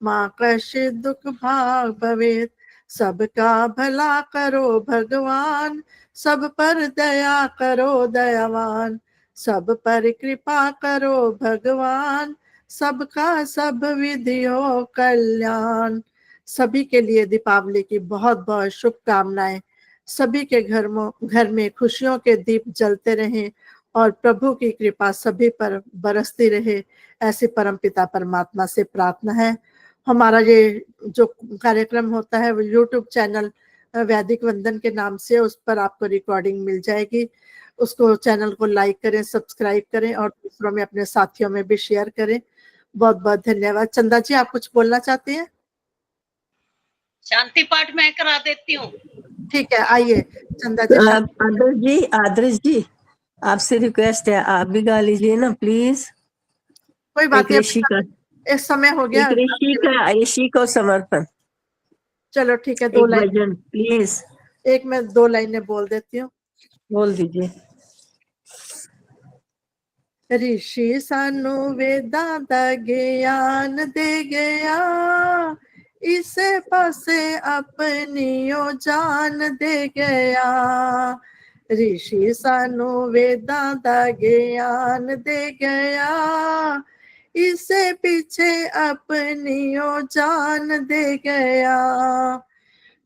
मा कश्चित् दुःख भाग् भवेत्। सबका भला करो भगवान, सब पर दया करो दयावान, सब पर कृपा करो भगवान, सबका सब विधियो कल्याण। सभी के लिए दीपावली की बहुत बहुत शुभकामनाएं। सभी के घर में खुशियों के दीप जलते रहें और प्रभु की कृपा सभी पर बरसती रहे, ऐसी परमपिता परमात्मा से प्रार्थना है। हमारा ये जो कार्यक्रम होता है वो यूट्यूब चैनल वैदिक वंदन के नाम से, उस पर आपको रिकॉर्डिंग मिल जाएगी। उसको चैनल को लाइक करें, सब्सक्राइब करें और दूसरों में अपने साथियों में भी शेयर करें। बहुत बहुत धन्यवाद। चंदा जी, आप कुछ बोलना चाहती हैं? शांति पाठ मैं करा देती हूँ। ठीक है, आइए चंदा जी। आदर्श जी आपसे रिक्वेस्ट है, आप भी गा लीजिए ना प्लीज। कोई बात नहीं, ऋषि का, इस समय हो गया। ऋषि को समर्पण। चलो ठीक है, 2 लाइन प्लीज। एक मैं 2 लाइनें बोल देती हूँ। बोल दीजिए। ऋषि सानू वेदांत ज्ञान दे गया, इसे पासे अपनियो जान दे गया। ऋषि सानू वेदांत ज्ञान दे गया, इसे पीछे अपनियो जान दे गया।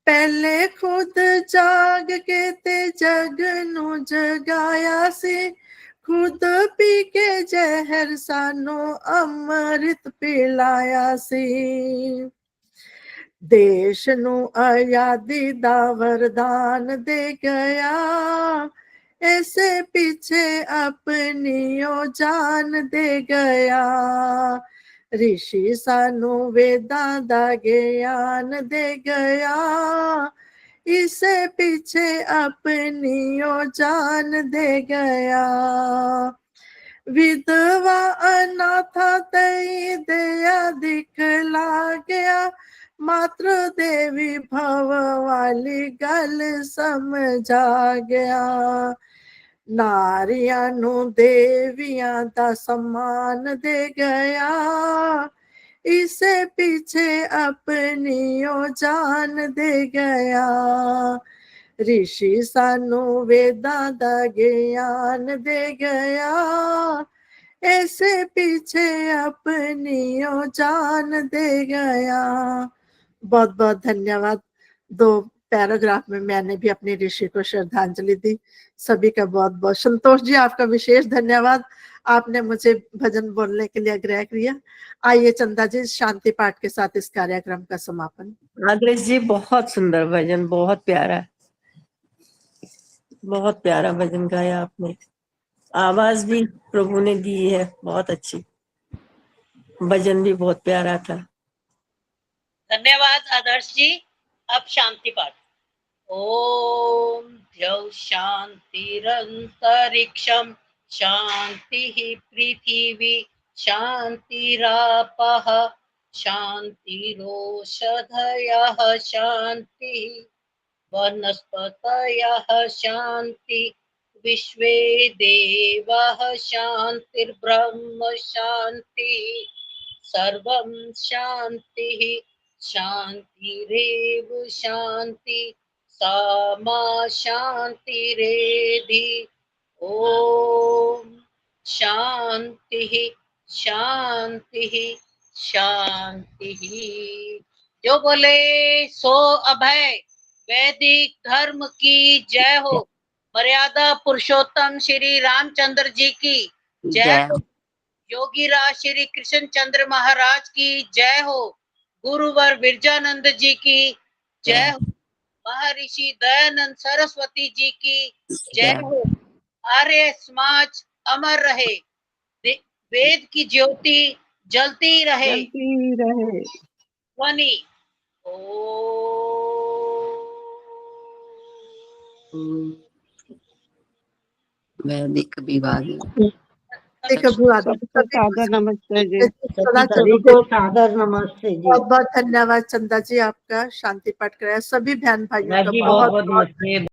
पहले खुद जाग के ते जग नू जगाया सी, खुद पी के जहर सानू अमृत पिलाया सी। देश नू आजादी दा वरदान दे गया, ऐसे पीछे अपनियो जान दे गया। ऋषि सानू वेदां दा ज्ञान दे गया, इसे पीछे अपनी ओ जान दे गया। विधवा अनाथा तई दया दिखला गया, मातृ देवी भव वाली गल समझा गया। नारियां नू देवियां दा सम्मान दे गया, इसे पीछे अपनी ओ जान दे गया। ऋषि सानू वेदां दा ज्ञान दे गया, ऐसे पीछे अपनी ओ जान दे गया। बहुत बहुत धन्यवाद। 2 पैराग्राफ में मैंने भी अपने ऋषि को श्रद्धांजलि दी। सभी का बहुत बहुत संतोष जी, आपका विशेष धन्यवाद, आपने मुझे भजन बोलने के लिए आग्रह किया। आइए चंदा जी, शांति पाठ के साथ इस कार्यक्रम का समापन। आदर्श जी, बहुत सुंदर भजन, बहुत प्यारा भजन गाया आपने। आवाज भी प्रभु ने दी है बहुत अच्छी, भजन भी बहुत प्यारा था। धन्यवाद आदर्श जी। अब शांति पाठ। ओम द्यौ शांतिरंतरिक्षम शांतिः पृथिवी शांतिरापः शांतिरोषधयः शांतिः वनस्पतयः शांति विश्वे देवाः शांतिर्ब्रह्म शांतिः सर्वं शांतिः शांतिरेव शांति सा मा शांतिरेधि। ओम शांतिः शांतिः शांतिः। जो बोले सो अभय। वैदिक धर्म की जय हो। मर्यादा पुरुषोत्तम श्री रामचंद्र जी की जय हो। योगी राज श्री कृष्ण चंद्र महाराज की जय हो। गुरुवर विरजानंद जी की जय हो। महर्षि दयानंद सरस्वती जी की जय हो। आर्य समाज अमर रहे। वेद की ज्योति जलती रहे। ध्वनि वैदिक विभाग। सादर नमस्ते जी। सभी को सादर नमस्ते जी। बहुत बहुत धन्यवाद चंदा जी, आपका शांति पाठ कराया। सभी बहन भाइयों का बहुत बहुत